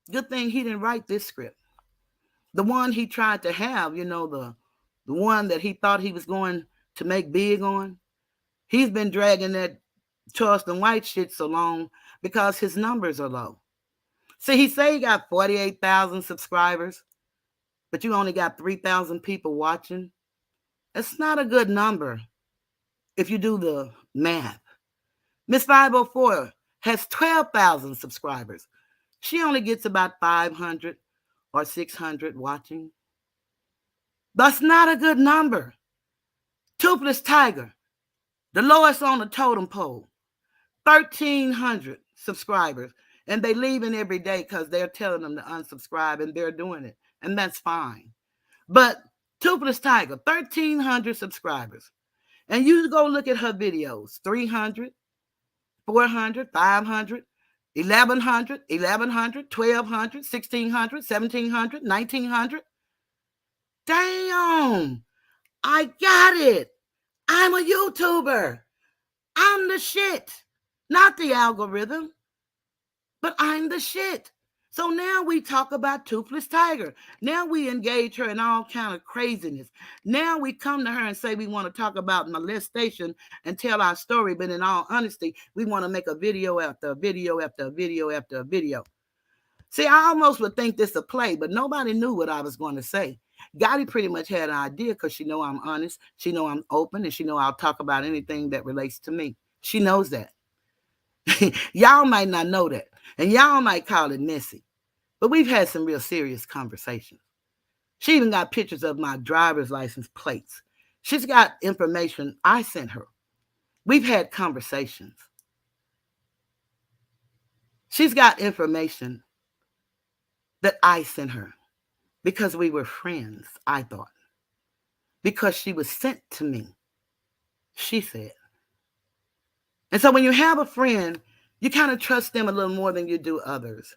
Good thing he didn't write this script. The one he tried to have, the one that he thought he was going to make big on, he's been dragging that Charleston White shit so long because his numbers are low. See, he say he got 48,000 subscribers, but you only got 3,000 people watching. It's not a good number if you do the math. Miss 504 has 12,000 subscribers. She only gets about 500 or 600 watching. That's not a good number. Toothless Tiger, the lowest on the totem pole, 1,300 subscribers. And they leaving every day because they're telling them to unsubscribe and they're doing it. And that's fine. But Toothless Tiger, 1,300 subscribers. And you go look at her videos, 300, 400, 500, 1,100, 1,100, 1,200, 1,600, 1,700, 1,900. Damn, I got it. I'm a YouTuber. I'm the shit. Not the algorithm, but I'm the shit. So now we talk about Toothless Tiger. Now we engage her in all kind of craziness. Now we come to her and say we want to talk about molestation and tell our story, but in all honesty, we want to make a video after a video after a video after a video. See, I almost would think this a play, but nobody knew what I was going to say. Gotti pretty much had an idea because she know I'm honest, she know I'm open, and she know I'll talk about anything that relates to me. She knows that. Y'all might not know that, and y'all might call it messy, but we've had some real serious conversations. She even got pictures of my driver's license plates. She's got information I sent her. We've had conversations. She's got information that I sent her because we were friends, I thought. Because she was sent to me, she said. And so when you have a friend, you kind of trust them a little more than you do others.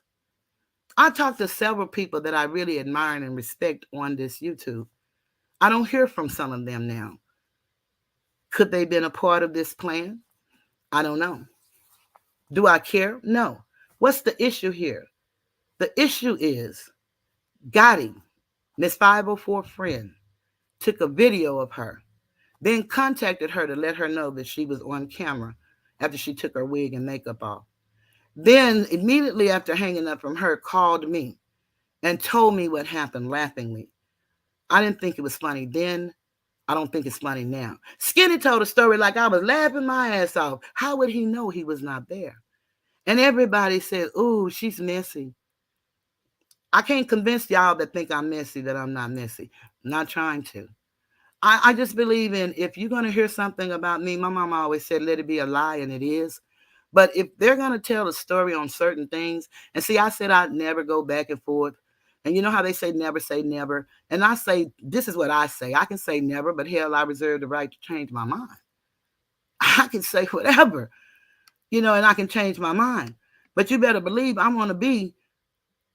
I talk to several people that I really admire and respect on this YouTube. I don't hear from some of them now. Could they have been a part of this plan? I don't know. Do I care? No. What's the issue here? The issue is Gotti, Miss 504 friend, took a video of her, then contacted her to let her know that she was on camera after she took her wig and makeup off. Then, immediately after hanging up from her, called me and told me what happened laughingly. I didn't think it was funny then. I don't think it's funny now. Skinny told a story like I was laughing my ass off. How would he know he was not there? And everybody said, ooh, she's messy. I can't convince y'all that think I'm messy that I'm not messy. I'm not trying to. I just believe in if you're going to hear something about me, my mama always said, let it be a lie, and it is. But if they're going to tell a story on certain things, and see, I said I'd never go back and forth. And you know how they say never? And I say, this is what I say. I can say never, but hell, I reserve the right to change my mind. I can say whatever, and I can change my mind. But you better believe I'm going to be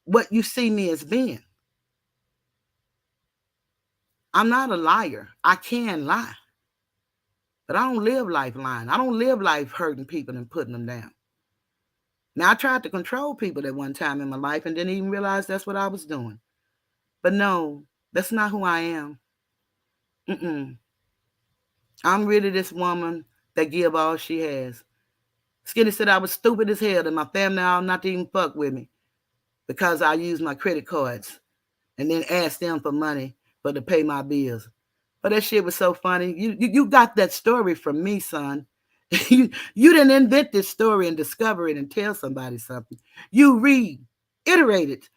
what you see me as being. I'm not a liar. I can lie. But I don't live life lying. I don't live life hurting people and putting them down. Now, I tried to control people at one time in my life and didn't even realize that's what I was doing. But no, that's not who I am. Mm-mm. I'm really this woman that give all she has. Skinny said I was stupid as hell and my family all not to even fuck with me because I used my credit cards and then asked them for money for to pay my bills. But that shit was so funny. You got that story from me, son. You didn't invent this story and discover it and tell somebody something. You reiterated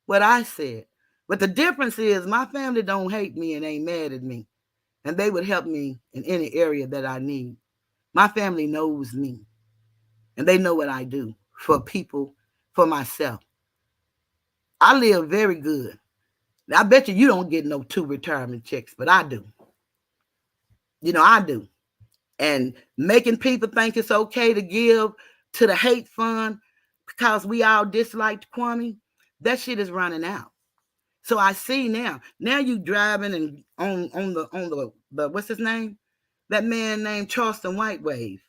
what I said. But the difference is my family don't hate me and ain't mad at me. And they would help me in any area that I need. My family knows me. And they know what I do for people, for myself. I live very good. I bet you don't get no 2 retirement checks, but I do. I do. And making people think it's okay to give to the hate fund because we all disliked Kwame, that shit is running out. So I see now. Now you driving and on the what's his name? That man named Charleston White wave.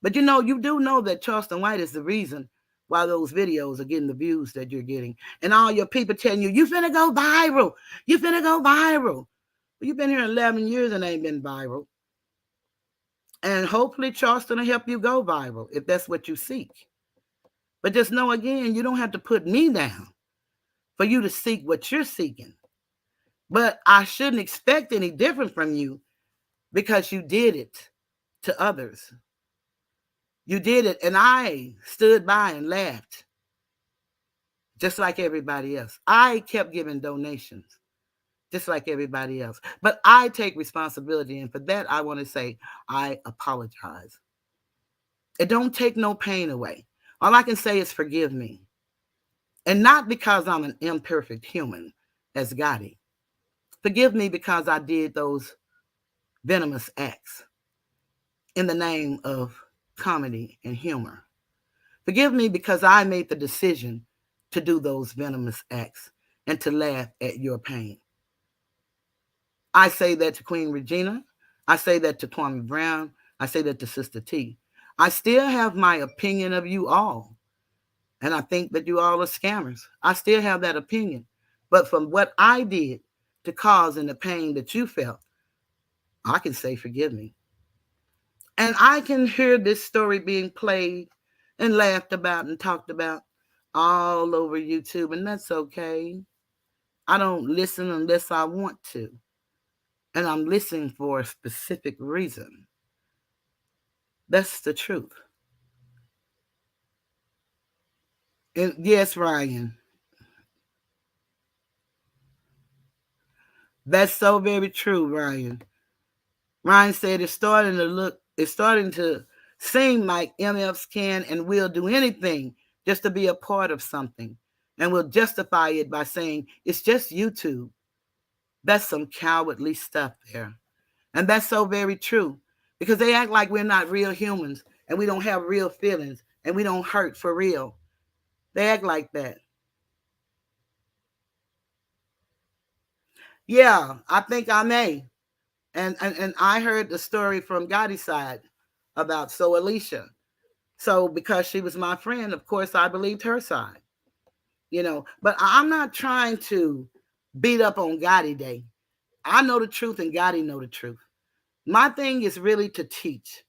But you do know that Charleston White is the reason why those videos are getting the views that you're getting. And all your people telling you finna go viral. You finna go viral. Well, you've been here 11 years and ain't been viral. And hopefully Charleston will help you go viral if that's what you seek. But just know again, you don't have to put me down for you to seek what you're seeking. But I shouldn't expect any different from you because you did it to others. You did it, and I stood by and laughed just like everybody else. I kept giving donations just like everybody else. But I take responsibility, and for that, I want to say I apologize. It don't take no pain away. All I can say is forgive me. And not because I'm an imperfect human, as Gotti. Forgive me because I did those venomous acts in the name of comedy and humor. Forgive me because I made the decision to do those venomous acts and to laugh at your pain. I say that to Queen Regina. I say that to Kwame Brown. I say that to Sister T. I still have my opinion of you all. And I think that you all are scammers. I still have that opinion. But from what I did to cause and the pain that you felt, I can say forgive me. And I can hear this story being played and laughed about and talked about all over YouTube, and that's okay. I don't listen unless I want to. And I'm listening for a specific reason. That's the truth. And yes, Ryan, that's so very true, Ryan. Ryan said it's starting to seem like MFs can and will do anything just to be a part of something and will justify it by saying it's just YouTube. That's some cowardly stuff there. And that's so very true because they act like we're not real humans and we don't have real feelings and we don't hurt for real. They act like that. Yeah, I think I may. And I heard the story from Gotti's side about so Alicia. So because she was my friend, of course I believed her side. But I'm not trying to beat up on Gotti Day. I know the truth and Gotti know the truth. My thing is really to teach.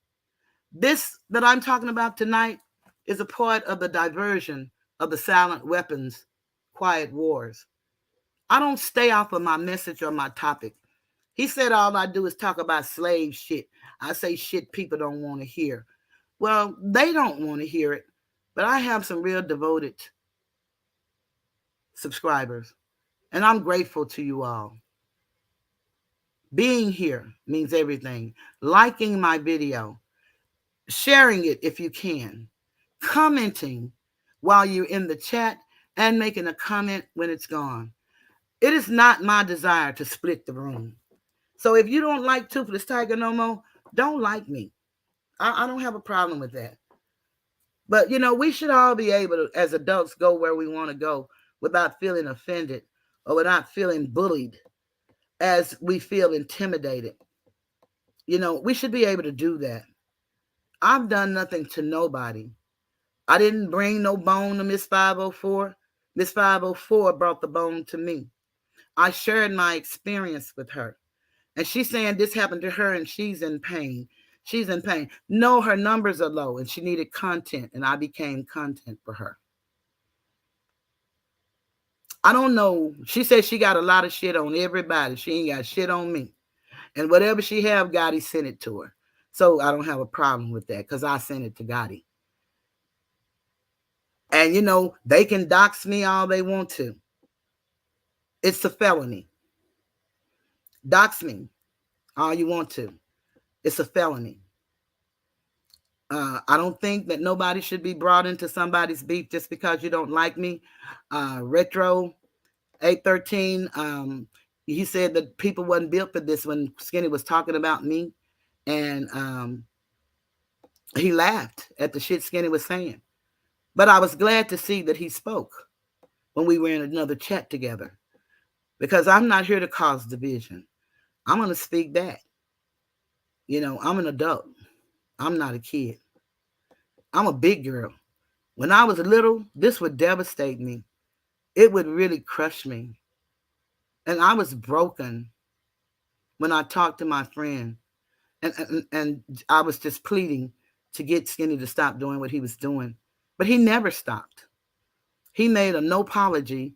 This that I'm talking about tonight is a part of the diversion of the silent weapons, quiet wars. I don't stay off of my message or my topic. He said all I do is talk about slave shit. I say shit people don't want to hear. Well, they don't want to hear it, but I have some real devoted subscribers, and I'm grateful to you all. Being here means everything. Liking my video, sharing it if you can, commenting while you're in the chat, and making a comment when it's gone. It is not my desire to split the room. So if you don't like Toothless Tiger no more, don't like me. I don't have a problem with that. But we should all be able to, as adults, go where we want to go without feeling offended or without feeling bullied as we feel intimidated. We should be able to do that. I've done nothing to nobody. I didn't bring no bone to Miss 504. Miss 504 brought the bone to me. I shared my experience with her. And she's saying this happened to her and she's in pain. She's in pain. No, her numbers are low and she needed content, and I became content for her. I don't know. She said she got a lot of shit on everybody. She ain't got shit on me. And whatever she have, Gotti sent it to her. So I don't have a problem with that because I sent it to Gotti. And they can dox me all they want to. It's a felony. Dox me all you want to. It's a felony. I don't think that nobody should be brought into somebody's beef just because you don't like me. Retro 813, he said that people wasn't built for this when Skinny was talking about me. And he laughed at the shit Skinny was saying. But I was glad to see that he spoke when we were in another chat together. Because I'm not here to cause division. I'm going to speak back. I'm an adult. I'm not a kid. I'm a big girl. When I was little, this would devastate me. It would really crush me. And I was broken when I talked to my friend. And I was just pleading to get Skinny to stop doing what he was doing. But he never stopped. He made a no apology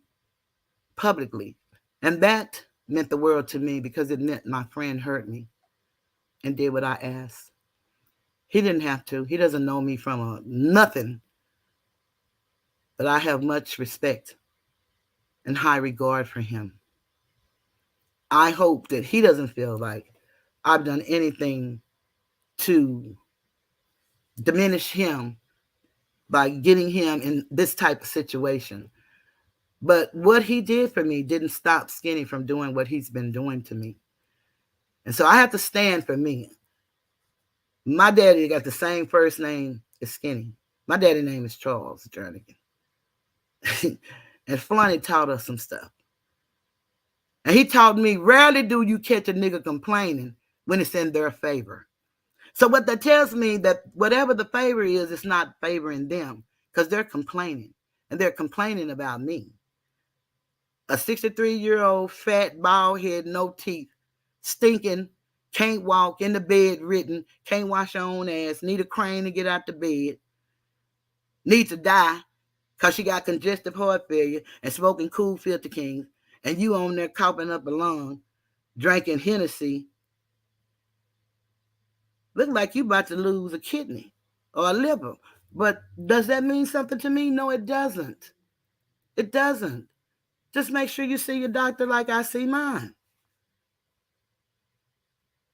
publicly. And that meant the world to me because it meant my friend heard me and did what I asked. He didn't have to. He doesn't know me from nothing. But I have much respect and high regard for him. I hope that he doesn't feel like I've done anything to diminish him by getting him in this type of situation. But what he did for me didn't stop Skinny from doing what he's been doing to me. And so I have to stand for me. My daddy got the same first name as Skinny. My daddy's name is Charles Jernigan. And Flonnie taught us some stuff. And he taught me, rarely do you catch a nigga complaining when it's in their favor. So what that tells me that whatever the favor is, it's not favoring them because they're complaining. And they're complaining about me. A 63-year-old, fat, bald head, no teeth, stinking, can't walk, in the bed written, can't wash her own ass, need a crane to get out the bed, need to die because she got congestive heart failure and smoking cool filter kings, and you on there coughing up a lung, drinking Hennessy, look like you about to lose a kidney or a liver. But does that mean something to me? No, it doesn't. It doesn't. Just make sure you see your doctor like I see mine.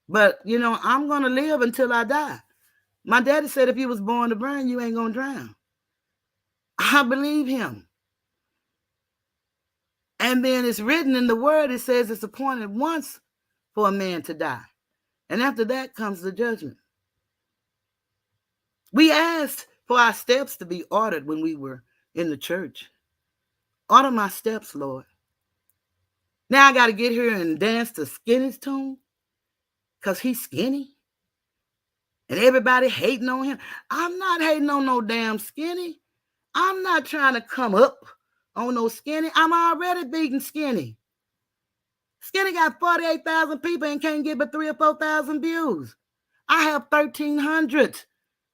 But, I'm going to live until I die. My daddy said if you was born to burn, you ain't going to drown. I believe him. And then it's written in the word, it says it's appointed once for a man to die. And after that comes the judgment. We asked for our steps to be ordered when we were in the church. Order my steps, Lord. Now I got to get here and dance to Skinny's tune because he's skinny and everybody hating on him. I'm not hating on no damn Skinny. I'm not trying to come up on no Skinny. I'm already beating Skinny. Skinny got 48,000 people and can't get but 3 or 4,000 views. I have 1,300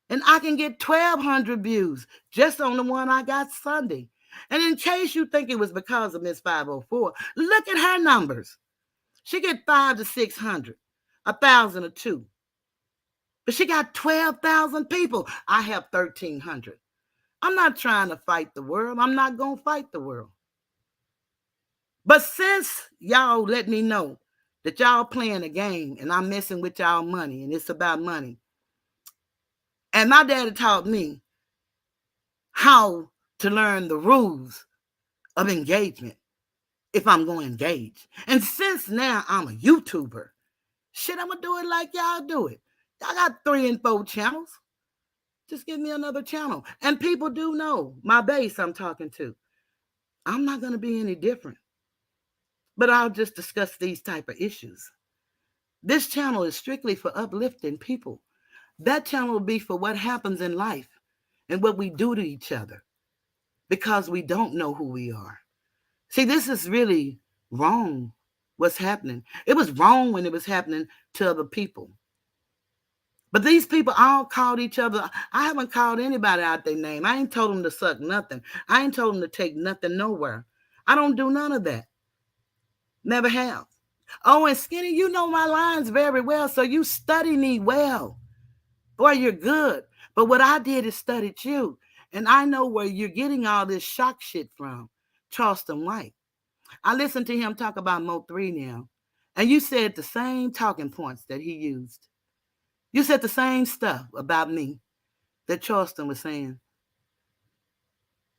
and I can get 1,200 views just on the one I got Sunday. And in case you think it was because of Miss 504, look at her numbers. She get 5 to 600, 1,000 or 2. But she got 12,000 people. I have 1,300. I'm not trying to fight the world. I'm not going to fight the world. But since y'all let me know that y'all playing a game and I'm messing with y'all money and it's about money, and my daddy taught me how to learn the rules of engagement if I'm going to engage. And since now I'm a YouTuber, shit, I'm going to do it like y'all do it. Y'all got 3 and 4 channels. Just give me another channel. And people do know my base I'm talking to. I'm not going to be any different. But I'll just discuss these type of issues. This channel is strictly for uplifting people. That channel will be for what happens in life and what we do to each other because we don't know who we are. See, this is really wrong, what's happening. It was wrong when it was happening to other people. But these people all called each other. I haven't called anybody out their name. I ain't told them to suck nothing. I ain't told them to take nothing nowhere. I don't do none of that. Never have. Oh, and Skinny, you know my lines very well, so you study me well. Boy, you're good. But what I did is studied you. And I know where you're getting all this shock shit from. Charleston White. I listened to him talk about Mo 3 now. And you said the same talking points that he used. You said the same stuff about me that Charleston was saying.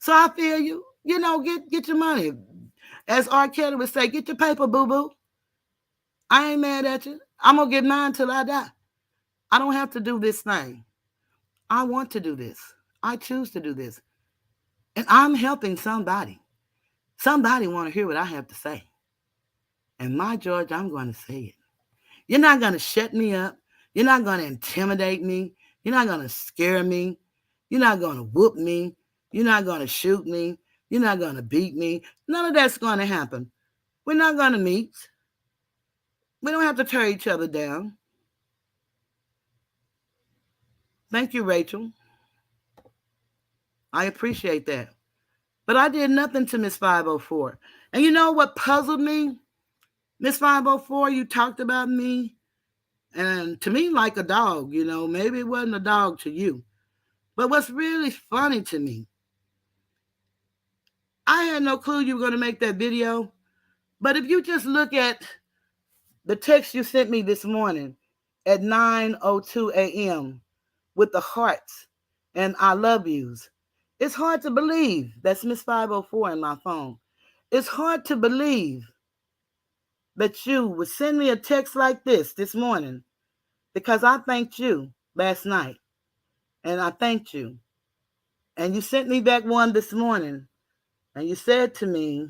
So I feel you. You know, get your money. As R. Kelly would say, get your paper, boo-boo. I ain't mad at you. I'm going to get mine till I die. I don't have to do this thing. I want to do this. I choose to do this. And I'm helping somebody. Somebody want to hear what I have to say. And my George, I'm going to say it. You're not going to shut me up. You're not going to intimidate me. You're not going to scare me. You're not going to whoop me. You're not going to shoot me. You're not going to beat me. None of that's going to happen. We're not going to meet. We don't have to tear each other down. Thank you, Rachel. I appreciate that. But I did nothing to Miss 504. And you know what puzzled me? Miss 504, you talked about me. And to me, like a dog, you know, maybe it wasn't a dog to you. But what's really funny to me, I had no clue you were going to make that video. But if you just look at the text you sent me this morning at 9:02 a.m. with the hearts and I love yous, it's hard to believe that's Miss 504 in my phone. It's hard to believe that you would send me a text like this morning because I thanked you last night and I thanked you. And you sent me back one this morning and you said to me,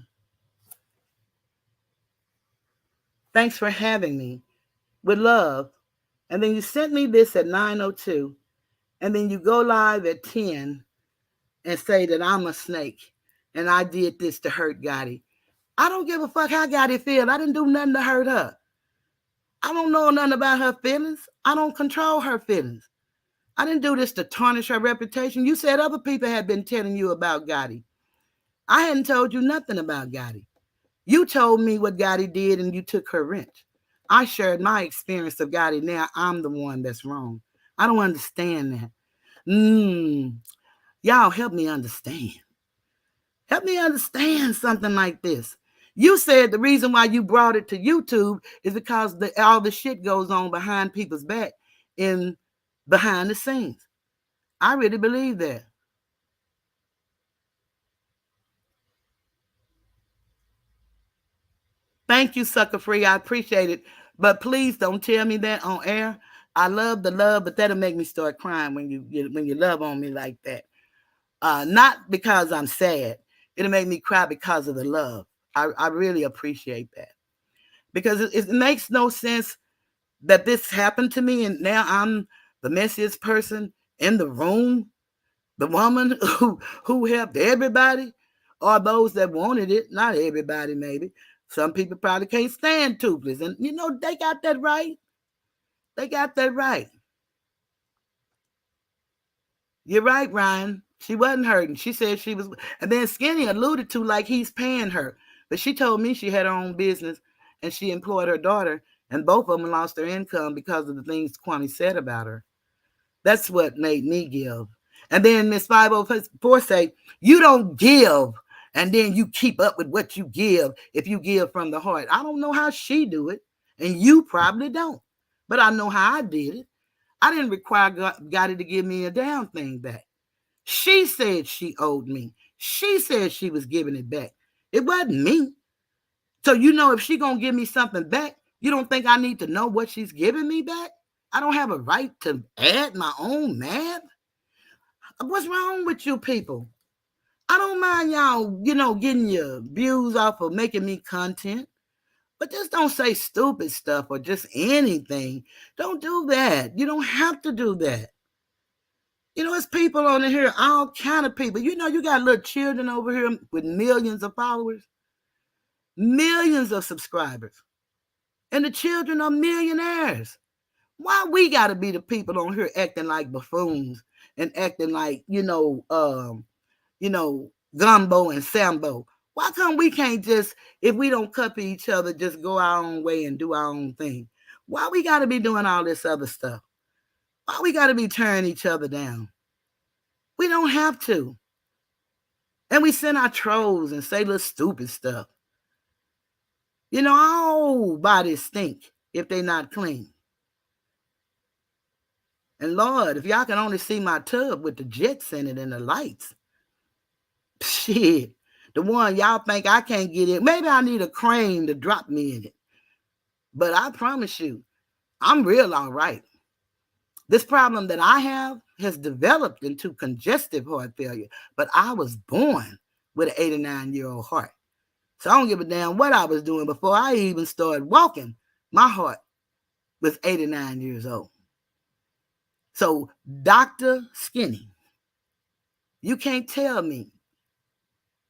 thanks for having me with love. And then you sent me this at 9:02 and then you go live at 10 and say that I'm a snake and I did this to hurt Gotti. I don't give a fuck how Gotti feels. I didn't do nothing to hurt her. I don't know nothing about her feelings. I don't control her feelings. I didn't do this to tarnish her reputation. You said other people had been telling you about Gotti. I hadn't told you nothing about Gotti. You told me what Gotti did and you took her wrench. I shared my experience of Gotti. Now I'm the one that's wrong. I don't understand that. Y'all help me understand. Help me understand something like this. You said the reason why you brought it to YouTube is because all the shit goes on behind people's back in behind the scenes. I really believe that. Thank you, Sucker Free. I appreciate it. But please don't tell me that on air I love the love, but that'll make me start crying when you love on me like that. Not because I'm sad. It'll make me cry because of the love. I really appreciate that because it makes no sense that this happened to me and now I'm the messiest person in the room, the woman who helped everybody, or those that wanted it. Not everybody, maybe. Some people probably can't stand toothless, and they got that right. They got that right. You're right, Ryan. She wasn't hurting. She said she was, and then Skinny alluded to like he's paying her, but she told me she had her own business and she employed her daughter, and both of them lost their income because of the things Kwame said about her. That's what made me give. And then Miss 504 say, you don't give and then you keep up with what you give if you give from the heart. I don't know how she do it, and you probably don't. But I know how I did it. I didn't require Gotti to give me a damn thing back. She said she owed me. She said she was giving it back. It wasn't me. So if she gonna give me something back, you don't think I need to know what she's giving me back? I don't have a right to add my own math. What's wrong with you people? I don't mind y'all, getting your views off of making me content, but just don't say stupid stuff or just anything. Don't do that. You don't have to do that. It's people on here, all kind of people. You got little children over here with millions of followers, millions of subscribers, and the children are millionaires. Why we got to be the people on here acting like buffoons and acting like Gumbo and Sambo? Why come we can't just, if we don't copy each other, just go our own way and do our own thing? Why we got to be doing all this other stuff? Why we got to be tearing each other down? We don't have to. And we send our trolls and say little stupid stuff. All bodies stink if they not clean. And Lord, if y'all can only see my tub with the jets in it and the lights, shit, the one y'all think I can't get in, maybe I need a crane to drop me in it. But I promise you, I'm real all right. This problem that I have has developed into congestive heart failure, but I was born with an 89-year-old heart. So I don't give a damn what I was doing before I even started walking. My heart was 89 years old. So, Dr. Skinny, you can't tell me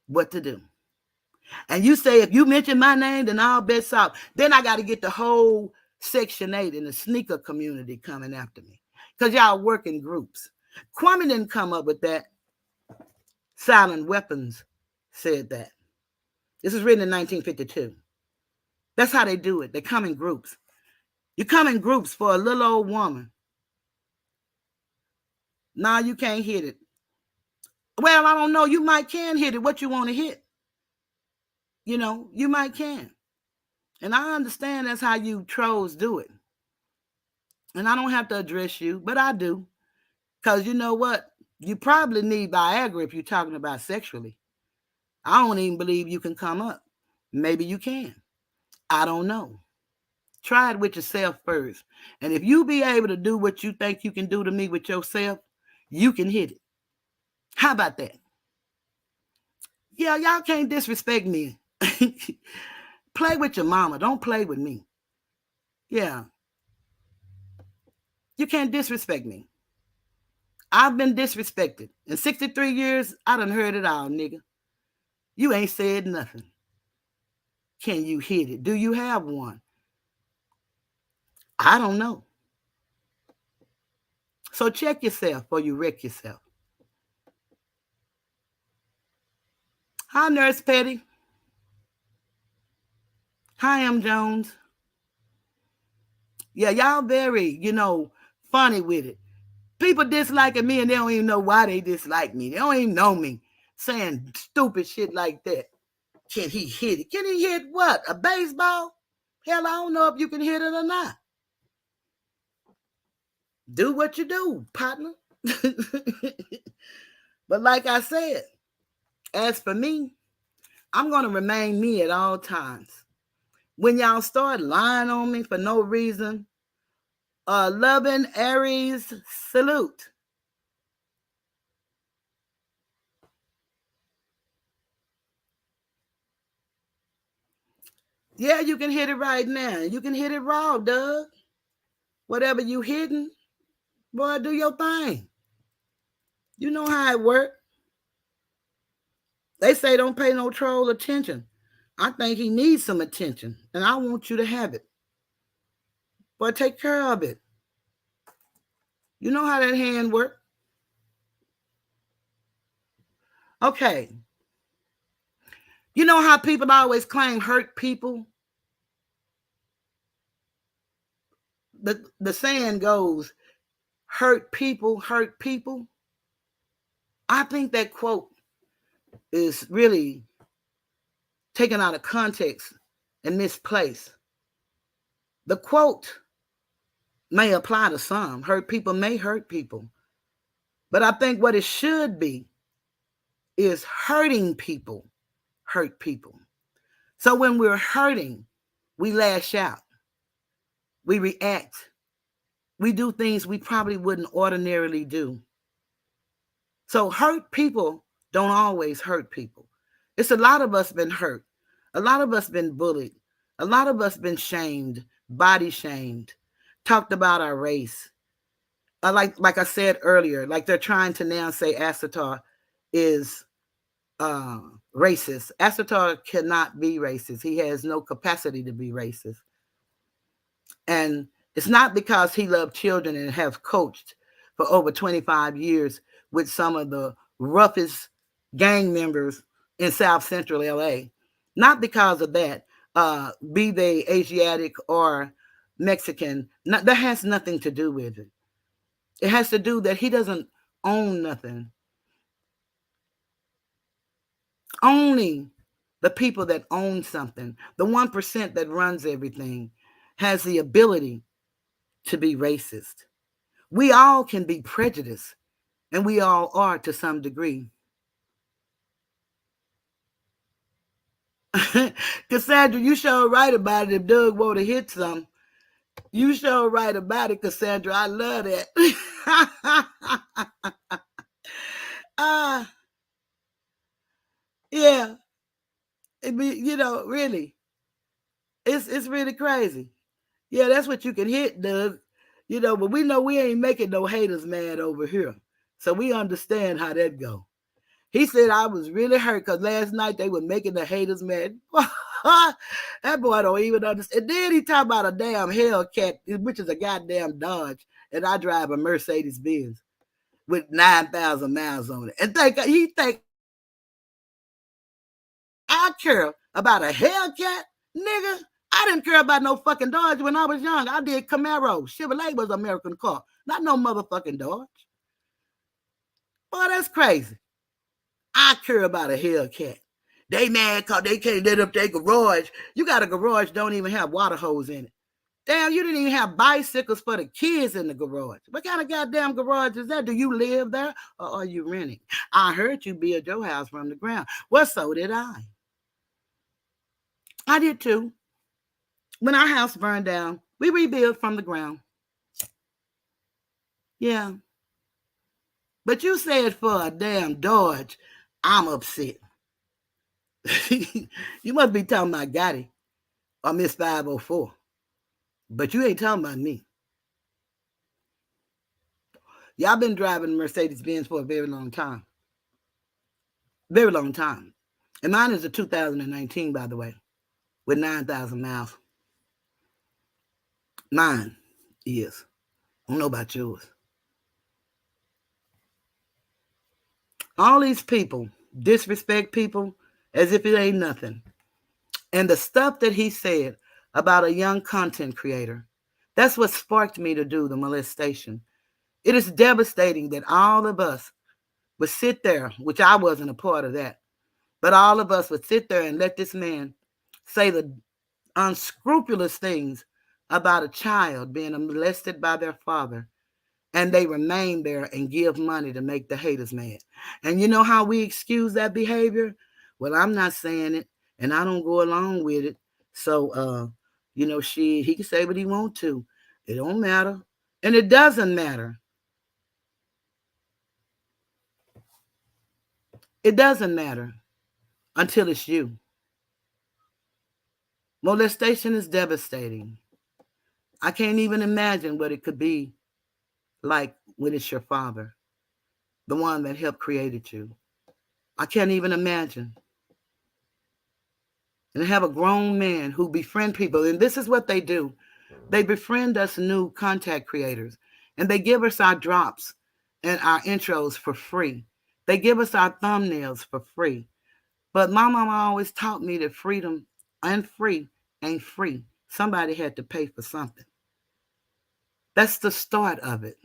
what to do. And you say, if you mention my name, then I'll bets off. Then I got to get the whole Section 8 in the sneaker community coming after me. Because y'all work in groups. Kwame didn't come up with that. Silent Weapons said that. This was written in 1952. That's how they do it. They come in groups. You come in groups for a little old woman. Nah, you can't hit it. Well, I don't know. You might can hit it. What you want to hit? You might can. And I understand that's how you trolls do it. And I don't have to address you, but I do. Because you know what? You probably need Viagra if you're talking about sexually. I don't even believe you can come up. Maybe you can. I don't know. Try it with yourself first. And if you be able to do what you think you can do to me with yourself, you can hit it. How about that? Yeah, y'all can't disrespect me. Play with your mama. Don't play with me. Yeah. You can't disrespect me. I've been disrespected. In 63 years, I done heard it all, nigga. You ain't said nothing. Can you hit it? Do you have one? I don't know. So check yourself before you wreck yourself. Hi, Nurse Petty. Hi, M. Jones. Yeah, y'all very, funny with it. People disliking me and they don't even know why they dislike me. They don't even know me. Saying stupid shit like that. Can he hit it? Can he hit what? A baseball? Hell, I don't know if you can hit it or not. Do what you do, partner. But like I said, as for me, I'm going to remain me at all times. When y'all start lying on me for no reason, Loving Aries salute. Yeah, you can hit it right now. You can hit it raw, Doug. Whatever you hitting, boy, do your thing. You know how it works. They say don't pay no troll attention. I think he needs some attention, and I want you to have it. But take care of it. You know how that hand works. Okay. You know how people always claim hurt people? The saying goes, hurt people, hurt people. I think that quote is really taken out of context and misplaced. The quote may apply to some. Hurt people may hurt people. But I think what it should be is hurting people hurt people. So when we're hurting, we lash out, we react, we do things we probably wouldn't ordinarily do. So hurt people don't always hurt people. It's a lot of us been hurt. A lot of us been bullied. A lot of us been shamed, body shamed, talked about our race. Like I said earlier, like they're trying to now say Asatar is racist. Asatar cannot be racist. He has no capacity to be racist. And it's not because he loved children and have coached for over 25 years with some of the roughest gang members in South Central LA. Not because of that, be they Asiatic or Mexican. That has nothing to do with it. It has to do that he doesn't own nothing. Only the people that own something, the 1% that runs everything, has the ability to be racist. We all can be prejudiced, and we all are to some degree. Cassandra, you sure right about it. If Doug want to hit some, you sure right about it, Cassandra. I love that. uh, yeah, really, it's really crazy. Yeah, that's what you can hit, Doug. But we know we ain't making no haters mad over here, so we understand how that go. He said I was really hurt because last night they were making the haters mad. That boy don't even understand. And then he talk about a damn Hellcat, which is a goddamn Dodge, and I drive a Mercedes Benz with 9,000 miles on it. And he think I care about a Hellcat, nigga. I didn't care about no fucking Dodge when I was young. I did Camaro. Chevrolet was an American car, not no motherfucking Dodge. Boy, that's crazy. I care about a Hellcat. They mad because they can't let up their garage. You got a garage, don't even have water hose in it. Damn, you didn't even have bicycles for the kids in the garage. What kind of goddamn garage is that? Do you live there or are you renting? I heard you build your house from the ground. Well, so did I. I did too. When our house burned down, we rebuilt from the ground. Yeah. But you said for a damn Dodge, I'm upset. You must be talking about Gotti or Miss 504. But you ain't talking about me. Y'all been driving Mercedes Benz for a very long time. Very long time. And mine is a 2019, by the way, with 9,000 miles. Mine is. I don't know about yours. All these people disrespect people as if it ain't nothing. And the stuff that he said about a young content creator, that's what sparked me to do the molestation. It is devastating that all of us would sit there, which I wasn't a part of that, but all of us would sit there and let this man say the unscrupulous things about a child being molested by their father, and they remain there and give money to make the haters mad. And you know how we excuse that behavior? Well, I'm not saying it, and I don't go along with it. So, he can say what he want to. It don't matter. And it doesn't matter. It doesn't matter until it's you. Molestation is devastating. I can't even imagine what it could be like when it's your father, the one that helped created you. I can't even imagine. And have a grown man who befriend people, and this is what they do. They befriend us new contact creators, and they give us our drops and our intros for free. They give us our thumbnails for free. But my mama always taught me that freedom and free ain't free. Somebody had to pay for something. That's the start of it.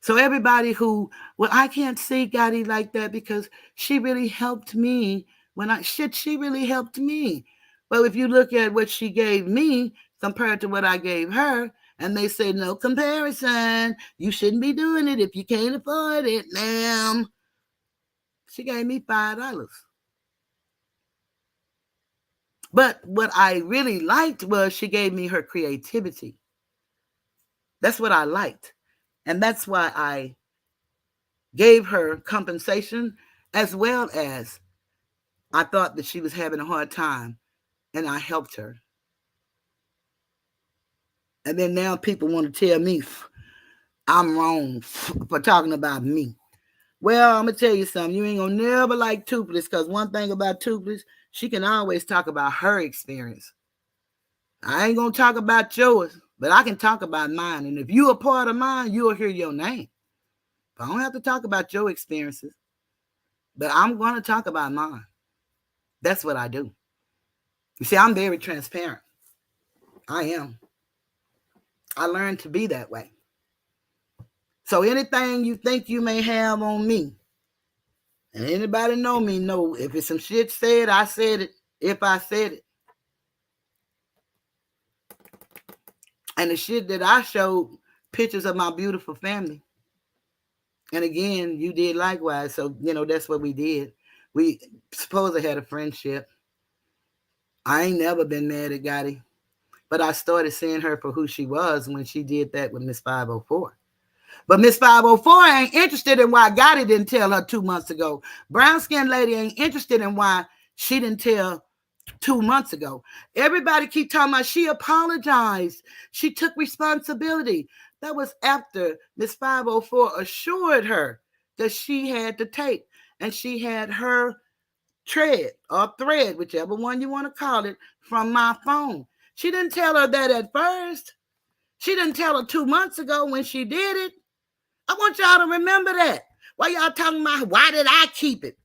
So everybody who, well, I can't see Gotti like that because she really helped me when she really helped me. But if you look at what she gave me compared to what I gave her, and they say no comparison, you shouldn't be doing it if you can't afford it, ma'am. She gave me $5. But what I really liked was she gave me her creativity. That's what I liked. And that's why I gave her compensation, as well as I thought that she was having a hard time and I helped her. And then now people want to tell me I'm wrong for talking about me. Well, I'm going to tell you something. You ain't going to never like Toothless, because one thing about Toothless, she can always talk about her experience. I ain't going to talk about yours, but I can talk about mine. And if you a part of mine, you'll hear your name. But I don't have to talk about your experiences, but I'm going to talk about mine. That's what I do. You see, I'm very transparent. I am. I learned to be that way. So anything you think you may have on me, and anybody know me know if it's some shit said, I said it. If I said it. And the shit that I showed pictures of my beautiful family. And again, you did likewise. So, that's what we did. We supposedly had a friendship. I ain't never been mad at Gotti. But I started seeing her for who she was when she did that with Miss 504. But Miss 504 ain't interested in why Gotti didn't tell her 2 months ago. Brown skinned lady ain't interested in why she didn't tell 2 months ago. Everybody keep talking about she apologized. She took responsibility. That was after Miss 504 assured her that she had the tape and she had her thread, whichever one you want to call it, from my phone. She didn't tell her that at first. She didn't tell her 2 months ago when she did it. I want y'all to remember that. Why y'all talking about why did I keep it?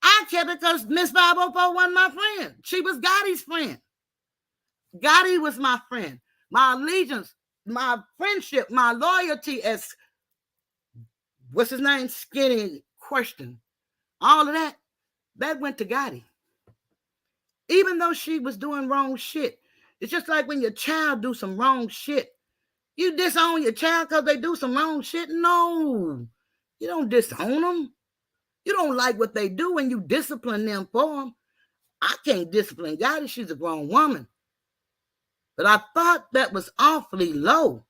I kept it because Miss 504 wasn't my friend. She was Gotti's friend. Gotti was my friend. My allegiance, my friendship, my loyalty, as what's his name? Skinny question. All of that went to Gotti. Even though she was doing wrong shit. It's just like when your child do some wrong shit. You disown your child because they do some wrong shit? No. You don't disown them. You don't like what they do and you discipline them for them. I can't discipline Gotti. She's a grown woman. But I thought that was awfully low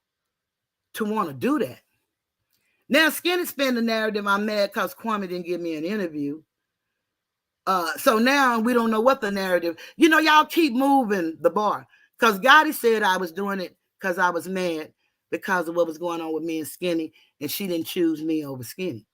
to want to do that. Now, Skinny spin the narrative. I'm mad because Kwame didn't give me an interview. So now we don't know what the narrative. Y'all keep moving the bar. Because Gotti said I was doing it because I was mad because of what was going on with me and Skinny, and she didn't choose me over Skinny.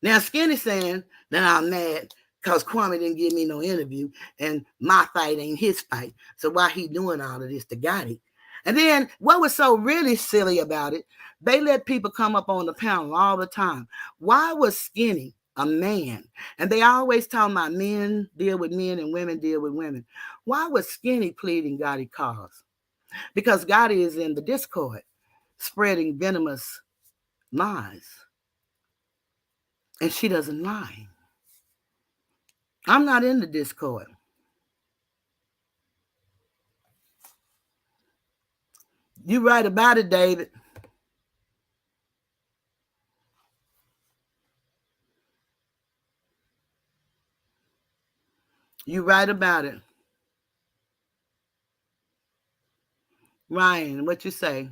Now Skinny saying that I'm mad because Kwame didn't give me no interview and my fight ain't his fight. So why he doing all of this to Gotti? And then what was so really silly about it, they let people come up on the panel all the time. Why was Skinny a man? And they always talk about men deal with men and women deal with women. Why was Skinny pleading Gotti cause? Because Gotti is in the Discord spreading venomous lies. And she doesn't lie. I'm not in the Discord. You right about it, David. You right about it. Ryan, what you say?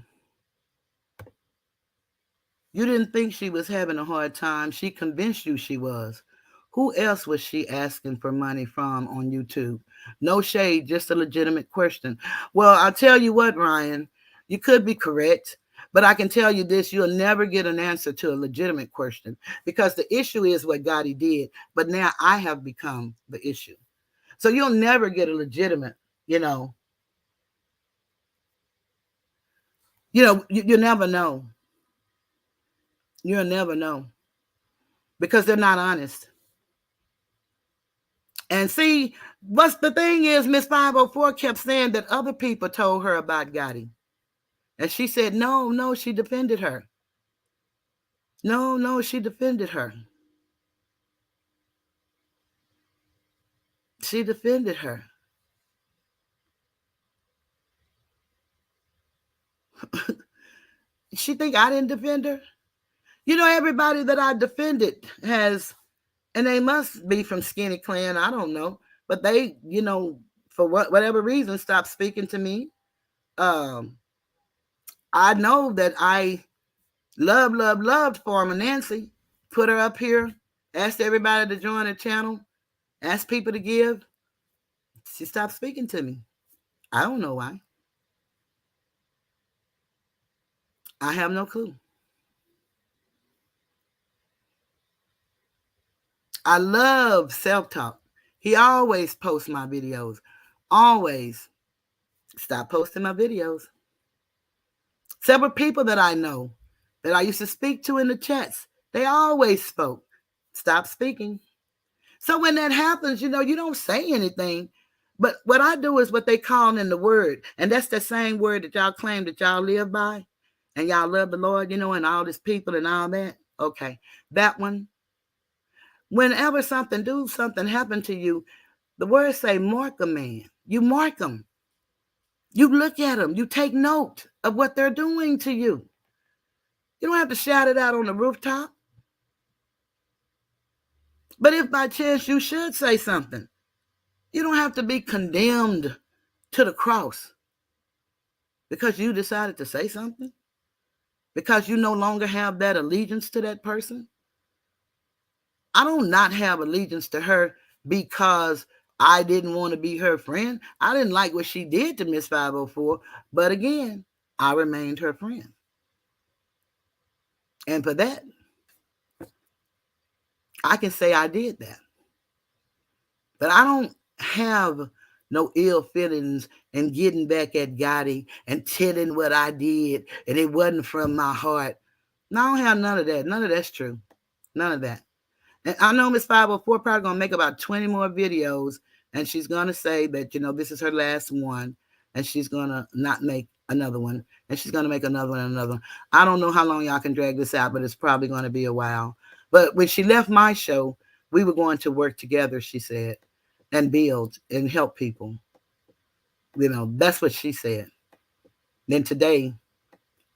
You didn't think she was having a hard time. She convinced you she was. Who else was she asking for money from on YouTube? No shade, just a legitimate question. Well, I'll tell you what, Ryan, you could be correct, but I can tell you this, you'll never get an answer to a legitimate question because the issue is what Gotti did, but now I have become the issue. So you'll never get a legitimate, you know, you never know. You'll never know because they're not honest. And see, what's the thing is, Miss 504 kept saying that other people told her about Gotti. And she said, no, no, she defended her. No, no, she defended her. She defended her. She think I didn't defend her? You know, everybody that I defended has, and they must be from Skinny Clan, I don't know. But they, for whatever reason, stopped speaking to me. Um, I know that I loved Farmer Nancy. Put her up here, asked everybody to join the channel, asked people to give. She stopped speaking to me. I don't know why. I have no clue. I love self-talk. He always posts my videos. Always. Stop posting my videos. Several people that I know that I used to speak to in the chats, they always spoke. Stop speaking. So when that happens, you don't say anything. But what I do is what they call in the word. And that's the same word that y'all claim that y'all live by. And y'all love the Lord, and all these people and all that. Okay. That one. Whenever something happen to you, the words say mark a man. You mark them. You look at them. You take note of what they're doing to you. You don't have to shout it out on the rooftop. But if by chance you should say something, you don't have to be condemned to the cross because you decided to say something, because you no longer have that allegiance to that person. I don't not have allegiance to her because I didn't want to be her friend. I didn't like what she did to Miss 504, but again, I remained her friend. And for that, I can say I did that. But I don't have no ill feelings and getting back at Gotti and telling what I did and it wasn't from my heart. No, I don't have none of that. None of that's true. None of that. And I know Miss 504 probably gonna make about 20 more videos, and she's gonna say that this is her last one, and she's gonna not make another one, and she's gonna make another one and another one. I don't know how long y'all can drag this out, but it's probably gonna be a while. But when she left my show, we were going to work together, she said, and build and help people. That's what she said. Then today,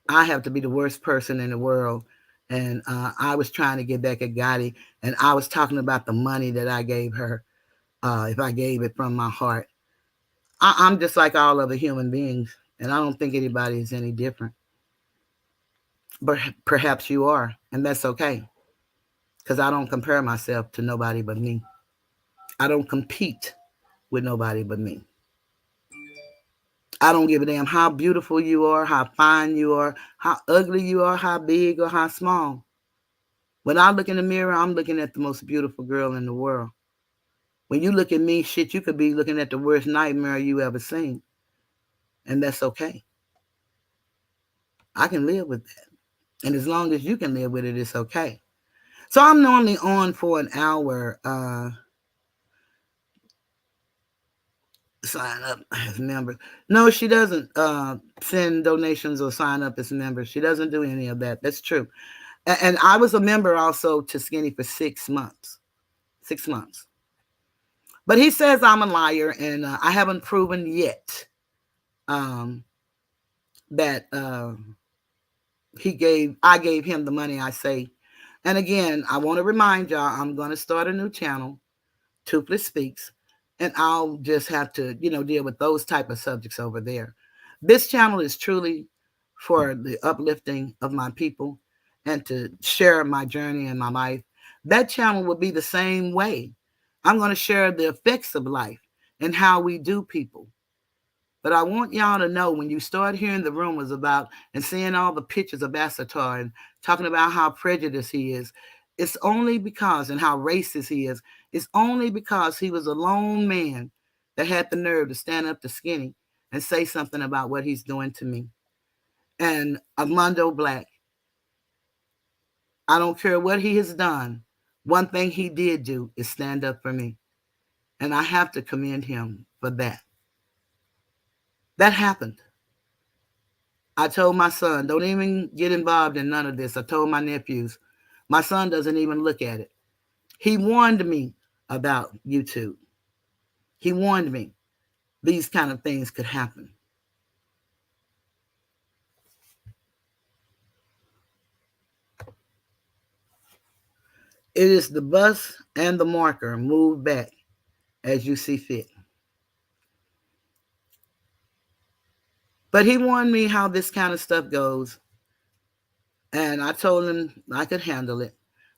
I have to be the worst person in the world. And I was trying to get back at Gotti, and I was talking about the money that I gave her, if I gave it from my heart. I'm just like all other human beings, and I don't think anybody is any different. But perhaps you are, and that's okay, because I don't compare myself to nobody but me. I don't compete with nobody but me. I don't give a damn how beautiful you are, how fine you are, how ugly you are, how big or how small. When I look in the mirror, I'm looking at the most beautiful girl in the world. When you look at me, shit, you could be looking at the worst nightmare you ever seen. And that's okay. I can live with that. And as long as you can live with it, it's okay. So I'm normally on for an hour. Sign up as members. No, she doesn't send donations or sign up as members. She doesn't do any of that. That's true. And I was a member also to Skinny for 6 months. 6 months. But he says I'm a liar, and I haven't proven yet that I gave him the money I say. And again, I want to remind y'all, I'm going to start a new channel, Toothless Speaks, and I'll just have to, deal with those type of subjects over there. This channel is truly for the uplifting of my people. and to share my journey in my life, that channel will be the same way. I'm going to share the effects of life and how we do people. But I want y'all to know, when you start hearing the rumors about and seeing all the pictures of Assatar and talking about how prejudiced he is, it's only because, and how racist he is, it's only because he was a lone man that had the nerve to stand up to Skinny and say something about what he's doing to me. And Armando Black, I don't care what he has done. One thing he did do is stand up for me. And I have to commend him for that. That happened. I told my son, don't even get involved in none of this. I told my nephews. My son doesn't even look at it. He warned me about YouTube. He warned me these kind of things could happen. It is the bus and the marker. Move back as you see fit. But he warned me how this kind of stuff goes. And I told him I could handle it.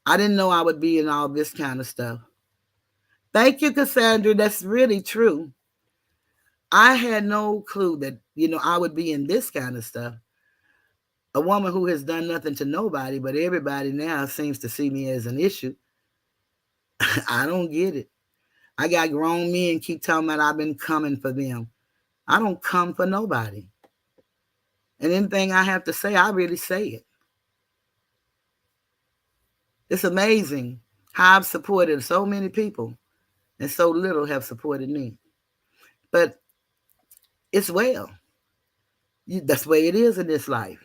I didn't know I would be in all this kind of stuff. Thank you, Cassandra. That's really true. I had no clue that, I would be in this kind of stuff. A woman who has done nothing to nobody, but everybody now seems to see me as an issue. I don't get it. I got grown men keep telling me that I've been coming for them. I don't come for nobody. And anything I have to say, I really say it. It's amazing how I've supported so many people and so little have supported me. But it's well. That's the way it is in this life.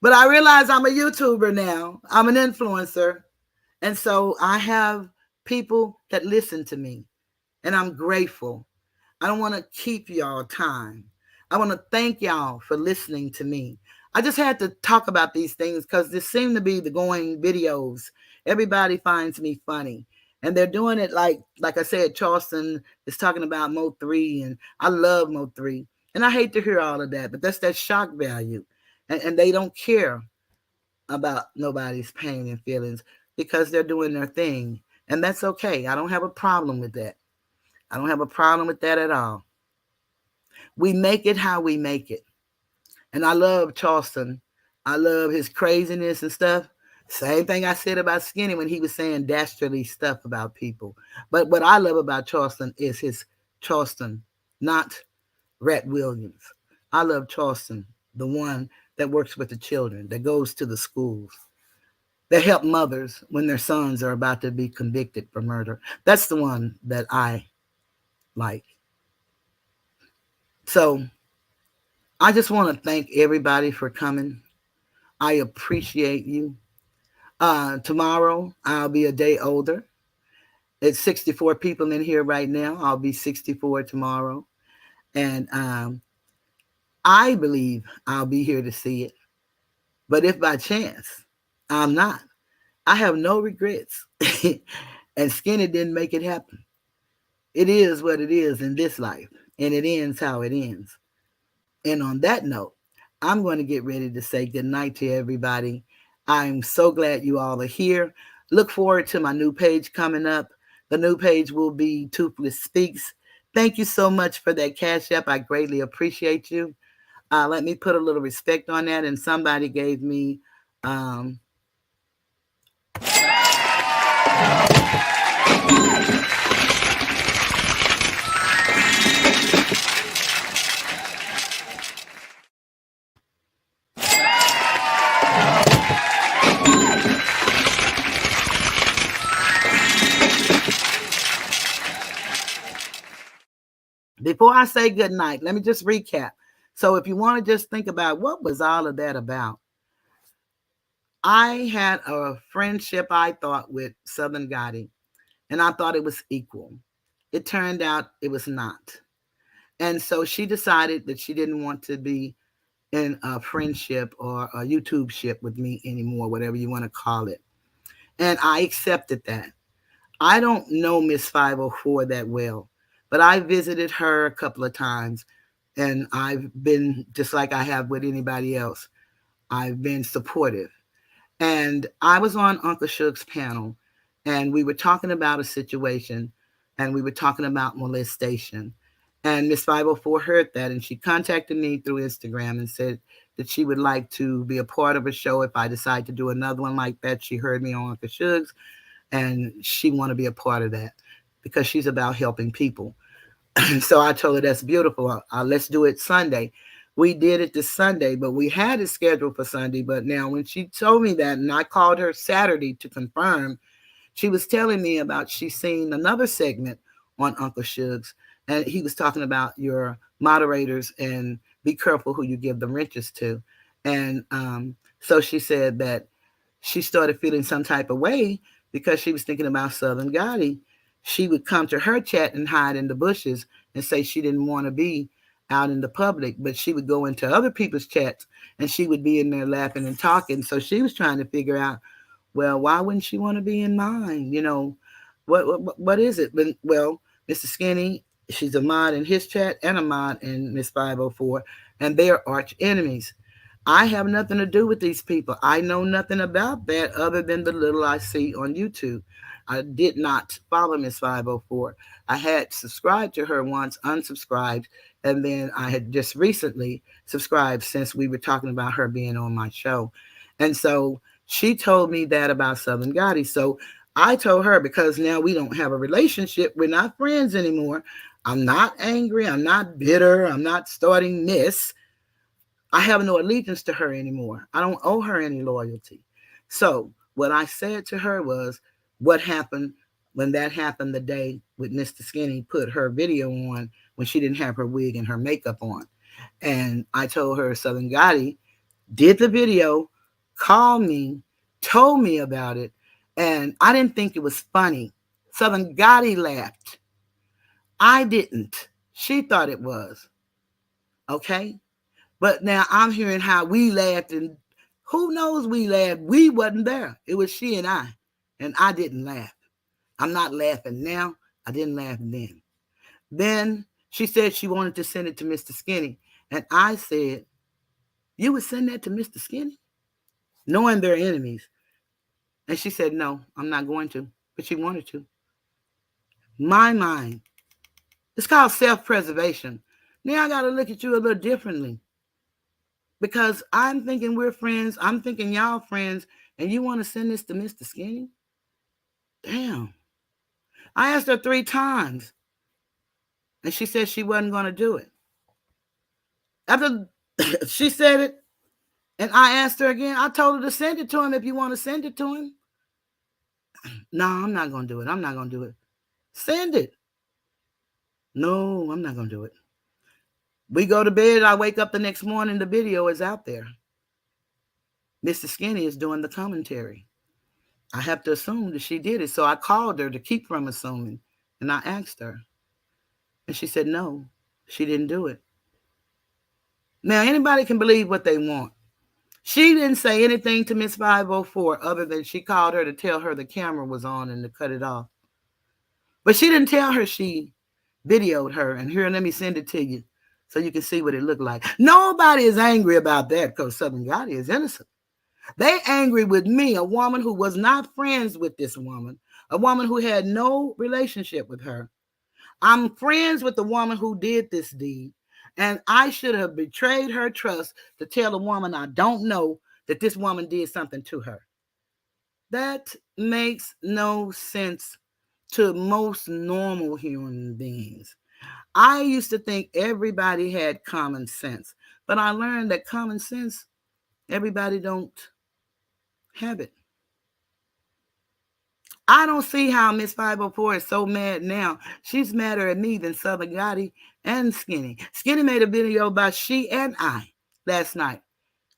But I realize I'm a YouTuber now. I'm an influencer. And so I have people that listen to me. And I'm grateful. I don't want to keep y'all time. I want to thank y'all for listening to me. I just had to talk about these things because this seem to be the going videos. Everybody finds me funny. And they're doing it like I said, Charleston is talking about Mo 3, and I love Mo 3. And I hate to hear all of that, but that's that shock value. And they don't care about nobody's pain and feelings because they're doing their thing. And that's okay. I don't have a problem with that. I don't have a problem with that at all. We make it how we make it. And I love Charleston. I love his craziness and stuff. Same thing I said about Skinny when he was saying dastardly stuff about people. But what I love about Charleston is his Charleston, not Rhett Williams. I love Charleston, the one that works with the children, that goes to the schools, that help mothers when their sons are about to be convicted for murder. That's the one that I like. So I just want to thank everybody for coming. I appreciate you. Tomorrow, I'll be a day older. It's 64 people in here right now. I'll be 64 tomorrow. And I believe I'll be here to see it. But if by chance I'm not, I have no regrets. And Skinny didn't make it happen. It is what it is in this life, and it ends how it ends. And on that note, I'm going to get ready to say good night to everybody. I'm so glad you all are here. Look forward to my new page coming up. The new page will be Toothless Speaks. Thank you so much for that Cash App. I greatly appreciate you. Let me put a little respect on that. And somebody gave me before I say good night, let me just recap. So if you want to just think about what was all of that about, I had a friendship, I thought, with Southern Gotti, and I thought it was equal. It turned out it was not. And so she decided that she didn't want to be in a friendship or a YouTube ship with me anymore, whatever you want to call it. And I accepted that. I don't know Miss 504 that well, but I visited her a couple of times, and I've been, just like I have with anybody else, I've been supportive. And I was on Uncle Suge's panel, and we were talking about a situation, and we were talking about molestation. And Miss 504 heard that, and she contacted me through Instagram and said that she would like to be a part of a show if I decide to do another one like that. She heard me on Uncle Suge's, and she want to be a part of that because she's about helping people. So I told her that's beautiful. Let's do it Sunday. We did it this Sunday, but we had it scheduled for Sunday. But now, when she told me that, and I called her Saturday to confirm, she was telling me about she seen another segment on Uncle Suge's, and he was talking about your moderators and be careful who you give the riches to. And so she said that she started feeling some type of way because she was thinking about Southern Gotti. She would come to her chat and hide in the bushes and say she didn't want to be out in the public, but she would go into other people's chats and she would be in there laughing and talking. So she was trying to figure out, well, why wouldn't she want to be in mine? What is it? But, well, Mr. Skinny, she's a mod in his chat and a mod in Miss 504, and they are arch enemies. I have nothing to do with these people. I know nothing about that other than the little I see on YouTube. I did not follow Miss 504. I had subscribed to her once, unsubscribed, and then I had just recently subscribed since we were talking about her being on my show. And so she told me that about Southern Gotti. So I told her, because now we don't have a relationship, we're not friends anymore. I'm not angry. I'm not bitter. I'm not starting this. I have no allegiance to her anymore. I don't owe her any loyalty. So what I said to her was, what happened when that happened the day with Mr. Skinny put her video on when she didn't have her wig and her makeup on. And I told her Southern Gotti did the video, called me, told me about it, and I didn't think it was funny. Southern Gotti laughed. I didn't. She thought it was. Okay? But now I'm hearing how we laughed, and who knows we laughed? We wasn't there. It was she and I didn't laugh. I'm not laughing now. I didn't laugh then. Then she said she wanted to send it to Mr. Skinny, and I said, "You would send that to Mr. Skinny, knowing they're enemies?" And she said, "No, I'm not going to," but she wanted to. My mind. It's called self-preservation. Now I got to look at you a little differently, because I'm thinking we're friends. I'm thinking y'all friends, and you want to send this to Mr. Skinny? Damn. I asked her 3 times, and she said she wasn't going to do it. After she said it, and I asked her again, I told her to send it to him if you want to send it to him. No, I'm not going to do it. I'm not going to do it. Send it. No, I'm not going to do it. We go to bed. I wake up the next morning. The video is out there. Mr. Skinny is doing the commentary. I have to assume that she did it. So I called her to keep from assuming. And I asked her. And she said, no, she didn't do it. Now, anybody can believe what they want. She didn't say anything to Miss 504 other than she called her to tell her the camera was on and to cut it off. But she didn't tell her she videoed her. And here, let me send it to you so you can see what it looked like. Nobody is angry about that because Southern Gotti is innocent. They angry with me, a woman who was not friends with this woman, a woman who had no relationship with her. I'm friends with the woman who did this deed, and I should have betrayed her trust to tell a woman I don't know that this woman did something to her. That makes no sense to most normal human beings. I used to think everybody had common sense, but I learned that common sense, everybody don't have it. I don't see how Miss 504 is so mad now. She's madder at me than Southern Gotti and Skinny. Skinny made a video about she and I last night.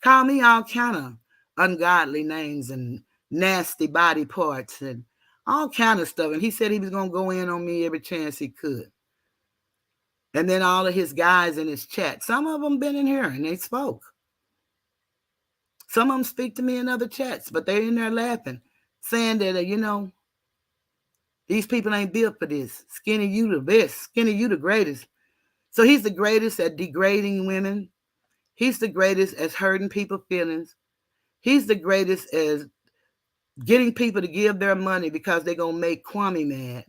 Called me all kind of ungodly names and nasty body parts and all kind of stuff. And he said he was going to go in on me every chance he could. And then all of his guys in his chat, some of them been in here and they spoke. Some of them speak to me in other chats, but they're in there laughing, saying that, these people ain't built for this. Skinny, you the best. Skinny, you the greatest. So he's the greatest at degrading women. He's the greatest at hurting people's feelings. He's the greatest as getting people to give their money because they're going to make Kwame mad.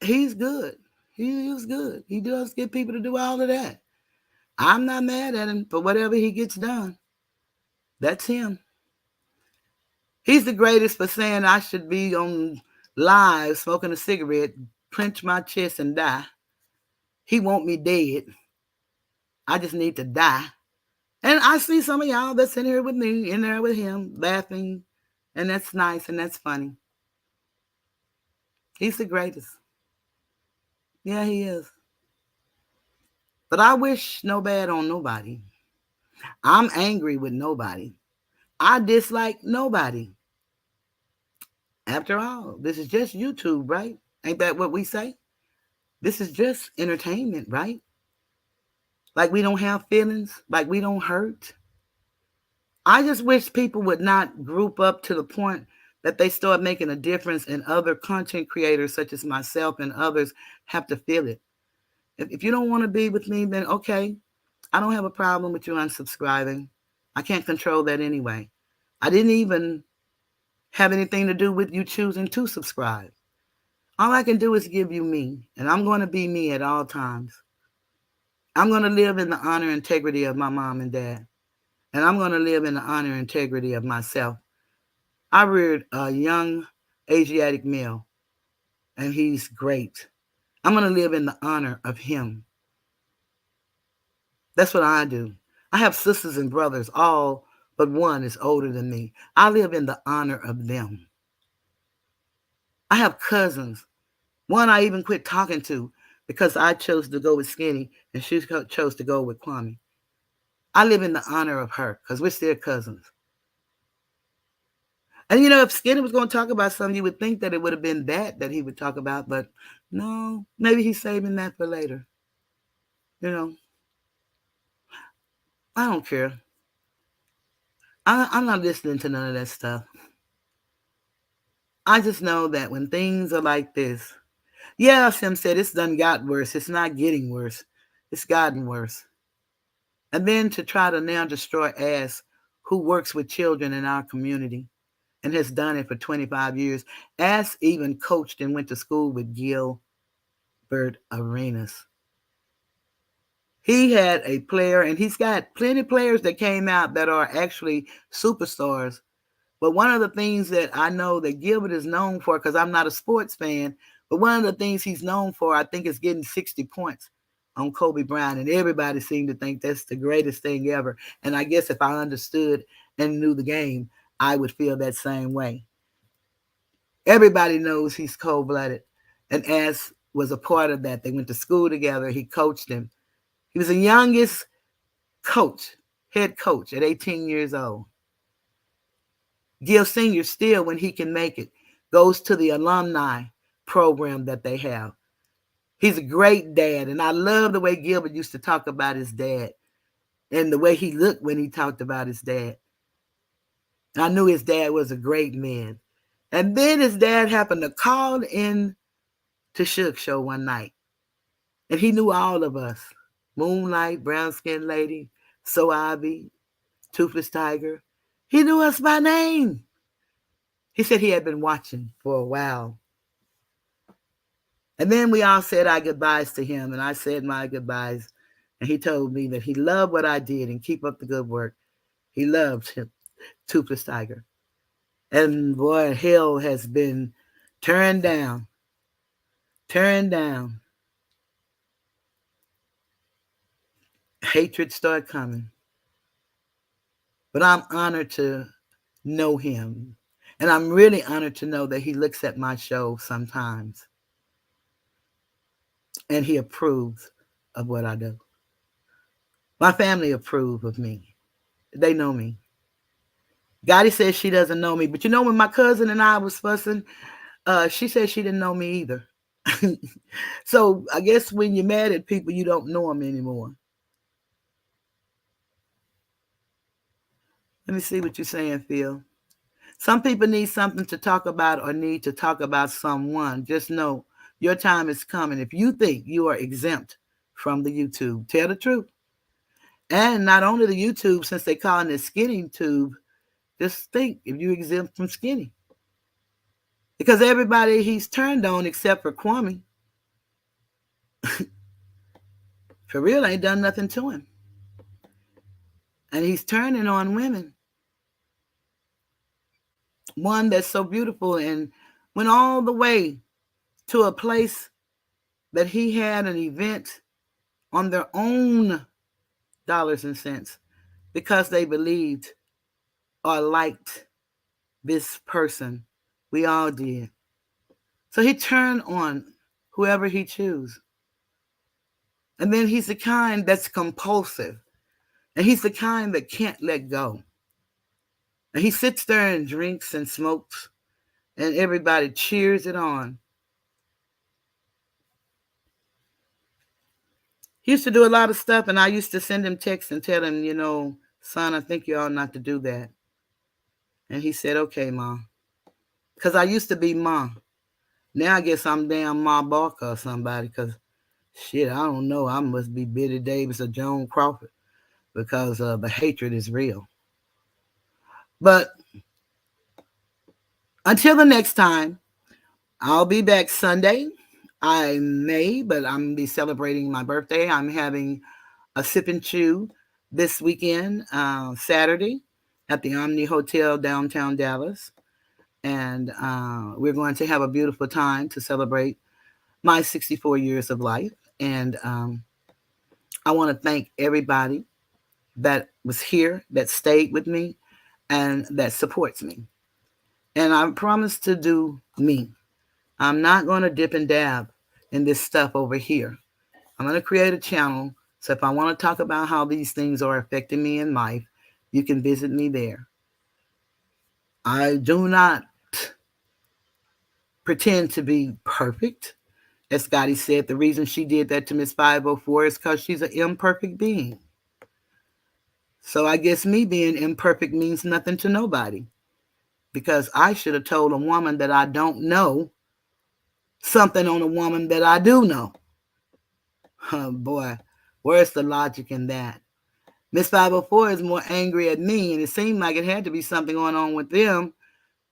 He's good. He is good. He does get people to do all of that. I'm not mad at him for whatever he gets done. That's him. He's the greatest for saying I should be on live smoking a cigarette, clench my chest and die. He want me dead. I just need to die. And I see some of y'all that's in here with me, in there with him, laughing. And that's nice and that's funny. He's the greatest. Yeah, he is. But I wish no bad on nobody. I'm angry with nobody. I dislike nobody. After all, this is just YouTube, right? Ain't that what we say? This is just entertainment, right? Like we don't have feelings, like we don't hurt. I just wish people would not group up to the point that they start making a difference and other content creators such as myself and others have to feel it. If you don't want to be with me, then okay, I don't have a problem with you unsubscribing. I can't control that anyway. I didn't even have anything to do with you choosing to subscribe. All I can do is give you me, and I'm going to be me at all times. I'm going to live in the honor and integrity of my mom and dad, and I'm going to live in the honor and integrity of myself. I reared a young Asiatic male, and he's great. I'm going to live in the honor of him. That's what I do. I have sisters and brothers, all but one is older than me. I live in the honor of them. I have cousins. One I even quit talking to because I chose to go with Skinny and she chose to go with Kwame. I live in the honor of her because we're still cousins. And you know, if Skinny was going to talk about something, you would think that it would have been that he would talk about, but no, maybe he's saving that for later. You know, I don't care. I'm not listening to none of that stuff. I just know that when things are like this, yeah, Sim said it's done got worse. It's not getting worse. It's gotten worse. And then to try to now destroy Ass, who works with children in our community and has done it for 25 years. Ass even coached and went to school with Gilbert Arenas. He had a player, and he's got plenty of players that came out that are actually superstars. But one of the things that I know that Gilbert is known for, because I'm not a sports fan, but one of the things he's known for, I think, is getting 60 points on Kobe Bryant. And everybody seemed to think that's the greatest thing ever. And I guess if I understood and knew the game, I would feel that same way. Everybody knows he's cold-blooded. And Ass was a part of that. They went to school together. He coached him. He was the youngest coach, head coach at 18 years old. Gil Sr. still, when he can make it, goes to the alumni program that they have. He's a great dad, and I love the way Gilbert used to talk about his dad and the way he looked when he talked about his dad. And I knew his dad was a great man. And then his dad happened to call in to Shook Show one night, and he knew all of us. Moonlight, Brown Skin Lady, So Ivy, Toothless Tiger. He knew us by name. He said he had been watching for a while. And then we all said our goodbyes to him, and I said my goodbyes. And he told me that he loved what I did and keep up the good work. He loved him, Toothless Tiger. And boy, hell has been turned down. Turned down. Hatred started coming. But I'm honored to know him. And I'm really honored to know that he looks at my show sometimes. And he approves of what I do. My family approve of me. They know me. Gotti says she doesn't know me. But you know, when my cousin and I was fussing, she said she didn't know me either. So I guess when you're mad at people, you don't know them anymore. Let me see what you're saying, Phil. Some people need something to talk about or need to talk about someone. Just know your time is coming. If you think you are exempt from the YouTube, tell the truth. And not only the YouTube, since they calling it skinny tube, just think if you exempt from skinny. Because everybody he's turned on except for Kwame, for real, ain't done nothing to him. And he's turning on women. One that's so beautiful and went all the way to a place that he had an event on their own dollars and cents because they believed or liked this person. We all did. So he turned on whoever he choose. And then he's the kind that's compulsive. And he's the kind that can't let go. And he sits there and drinks and smokes, and everybody cheers it on. He used to do a lot of stuff, and I used to send him texts and tell him, son, I think you ought not to do that. And he said, okay, Mom. Because I used to be Mom. Now I guess I'm damn Ma Barker or somebody, because shit, I don't know. I must be Bette Davis or Joan Crawford because the hatred is real. But until the next time, I'll be back Sunday. I may, but I'm going to be celebrating my birthday. I'm having a sip and chew this weekend, Saturday, at the Omni Hotel downtown Dallas. And we're going to have a beautiful time to celebrate my 64 years of life. And I want to thank everybody that was here, that stayed with me, and that supports me. And I promise to do me. I'm not going to dip and dab in this stuff over here. I'm going to create a channel. So if I want to talk about how these things are affecting me in life, you can visit me there. I do not pretend to be perfect. As Scotty said, the reason she did that to Miss 504 is because she's an imperfect being. So I guess me being imperfect means nothing to nobody. Because I should have told a woman that I don't know something on a woman that I do know. Oh boy, where's the logic in that? Miss 504 is more angry at me, and it seemed like it had to be something going on with them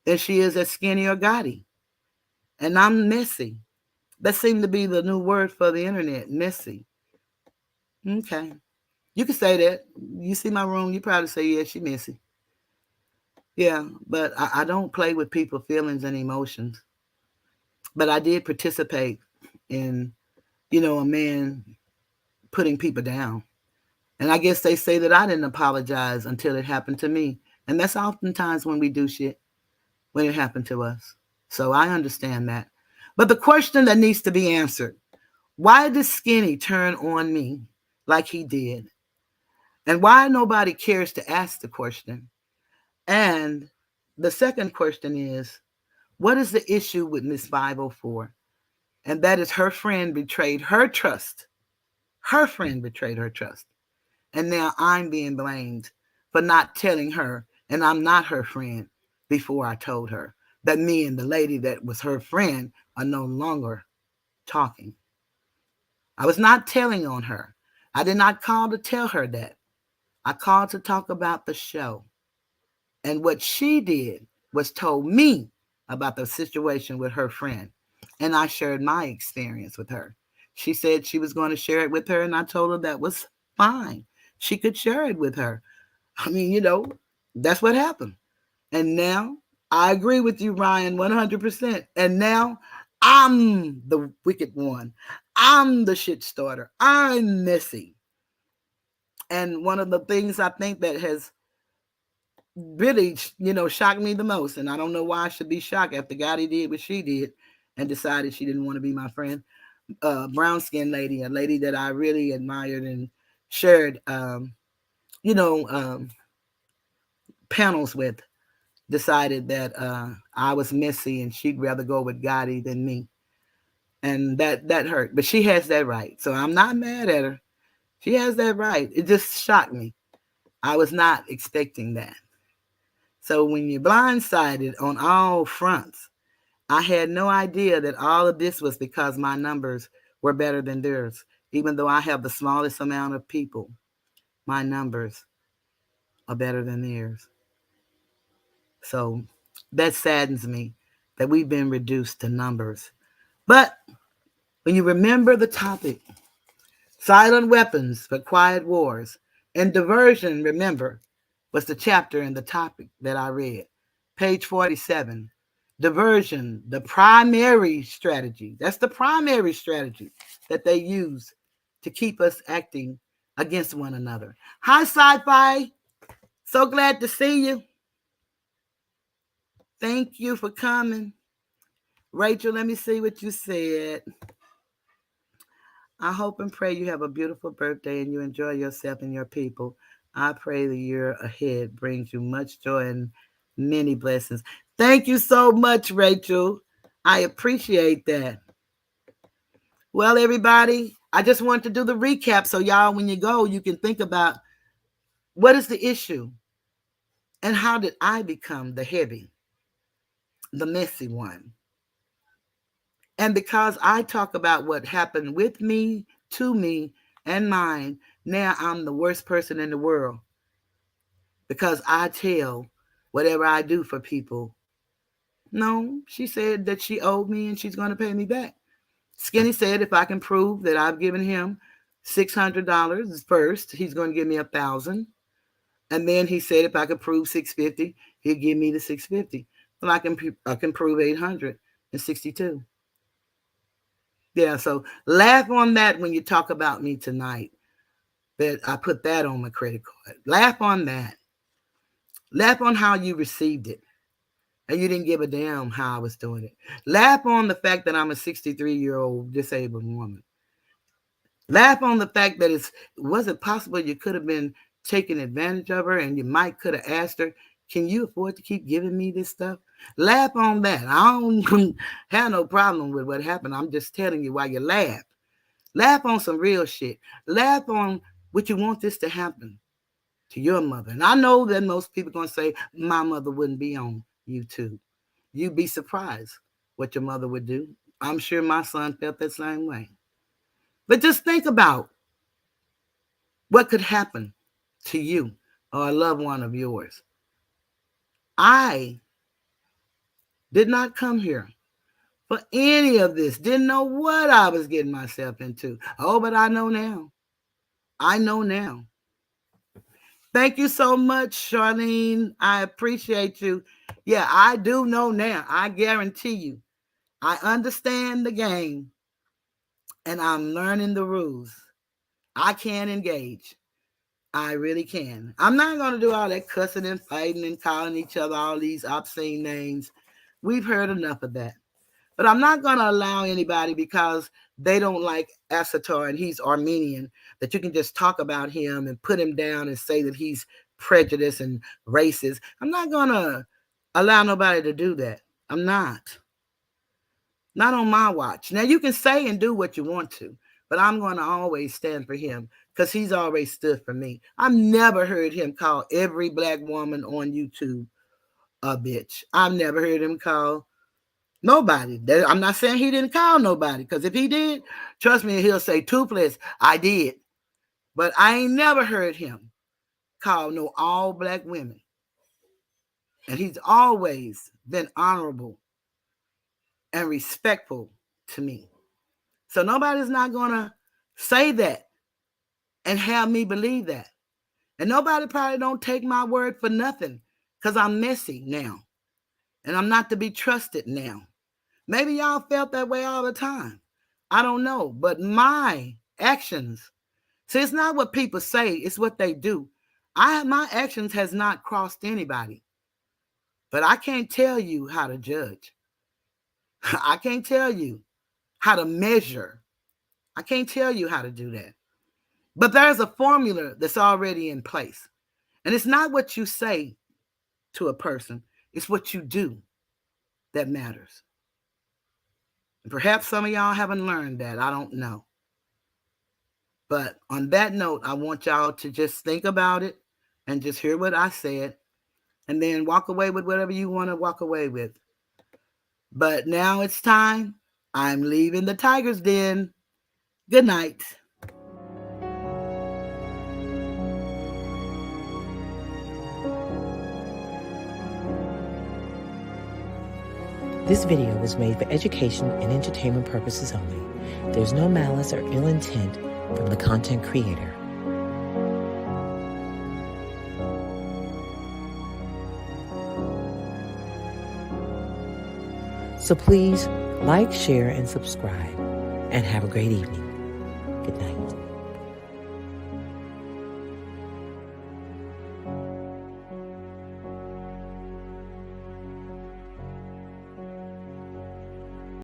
than she is at Skinny or Gotti. And I'm messy. That seemed to be the new word for the internet, messy. Okay. You can say that. You see my room, you probably say, yeah, she messy. Yeah, but I don't play with people's feelings and emotions. But I did participate in, a man putting people down. And I guess they say that I didn't apologize until it happened to me. And that's oftentimes when we do shit, when it happened to us. So I understand that. But the question that needs to be answered, why did Skinny turn on me like he did? And why nobody cares to ask the question? And the second question is, what is the issue with Miss 504? And that is her friend betrayed her trust. Her friend betrayed her trust. And now I'm being blamed for not telling her, and I'm not her friend, before I told her that me and the lady that was her friend are no longer talking. I was not telling on her. I did not call to tell her that. I called to talk about the show. And what she did was told me about the situation with her friend. And I shared my experience with her. She said she was going to share it with her, and I told her that was fine. She could share it with her. I mean, that's what happened. And now I agree with you, Ryan, 100%. And now I'm the wicked one. I'm the shit starter. I'm messy. And one of the things I think that has really, shocked me the most, and I don't know why I should be shocked after Gotti did what she did and decided she didn't want to be my friend. Brown skin lady, a lady that I really admired and shared, you know, um, panels with, decided that I was messy and she'd rather go with Gotti than me. And that hurt. But she has that right. So I'm not mad at her. She has that right. It just shocked me. I was not expecting that. So when you're blindsided on all fronts, I had no idea that all of this was because my numbers were better than theirs, even though I have the smallest amount of people. my numbers are better than theirs. So that saddens me that we've been reduced to numbers. But when you remember the topic, silent weapons for quiet wars, and diversion, remember, was the chapter in the topic that I read. Page 47. Diversion, the primary strategy. That's the primary strategy that they use to keep us acting against one another. Hi, Sci Fi. So glad to see you. Thank you for coming. Rachel, let me see what you said. I hope and pray you have a beautiful birthday and you enjoy yourself and your people. I pray the year ahead brings you much joy and many blessings. Thank you so much, Rachel. I appreciate that. Well, everybody, I just want to do the recap so y'all, when you go, you can think about what is the issue and how did I become the heavy, the messy one. And because I talk about what happened with me, to me, and mine, now I'm the worst person in the world because I tell whatever I do for people. No, she said that she owed me and she's going to pay me back. Skinny said if I can prove that I've given him $600 first, he's going to give me 1,000. And then he said if I could prove 650, he'll give me the 650. Well, I can prove 862. Yeah, so laugh on that when you talk about me tonight. That I put that on my credit card. Laugh on that. Laugh on how you received it. And you didn't give a damn how I was doing it. Laugh on the fact that I'm a 63-year-old disabled woman. Laugh on the fact that was it possible you could have been taking advantage of her and you might could have asked her, can you afford to keep giving me this stuff? Laugh on that. I don't have no problem with what happened. I'm just telling you why you laugh. Laugh on some real shit. Laugh on what you want this to happen to your mother. And I know that most people are going to say, my mother wouldn't be on YouTube. You'd be surprised what your mother would do. I'm sure my son felt that same way. But just think about what could happen to you or a loved one of yours. I did not come here for any of this. Didn't know what I was getting myself into. Oh, but I know now. I know now. Thank you so much, Charlene. I appreciate you. Yeah, I do know now. I guarantee you. I understand the game and I'm learning the rules. I can engage. I really can. I'm not going to do all that cussing and fighting and calling each other all these obscene names. We've heard enough of that. But I'm not going to allow anybody because they don't like Asatar and he's Armenian that you can just talk about him and put him down and say that he's prejudiced and racist. I'm not going to allow nobody to do that. I'm not. Not on my watch. Now, you can say and do what you want to, but I'm going to always stand for him because he's always stood for me. I've never heard him call every black woman on YouTube a bitch. I've never heard him call nobody. I'm not saying he didn't call nobody, because if he did, trust me, he'll say toothless, I did. But I ain't never heard him call no all black women. And he's always been honorable and respectful to me. So nobody's not going to say that and have me believe that. And nobody probably don't take my word for nothing because I'm messy now. And I'm not to be trusted now. Maybe y'all felt that way all the time. I don't know. But my actions, see, it's not what people say, it's what they do. My actions has not crossed anybody. But I can't tell you how to judge. I can't tell you how to measure. I can't tell you how to do that. But there's a formula that's already in place. And it's not what you say to a person, it's what you do that matters. And perhaps some of y'all haven't learned that. I don't know. But on that note, I want y'all to just think about it and just hear what I said and then walk away with whatever you want to walk away with. But now it's time. I'm leaving the tiger's den. Good night. This video was made for education and entertainment purposes only. There's no malice or ill intent from the content creator. So please like, share, and subscribe, and have a great evening. Good night.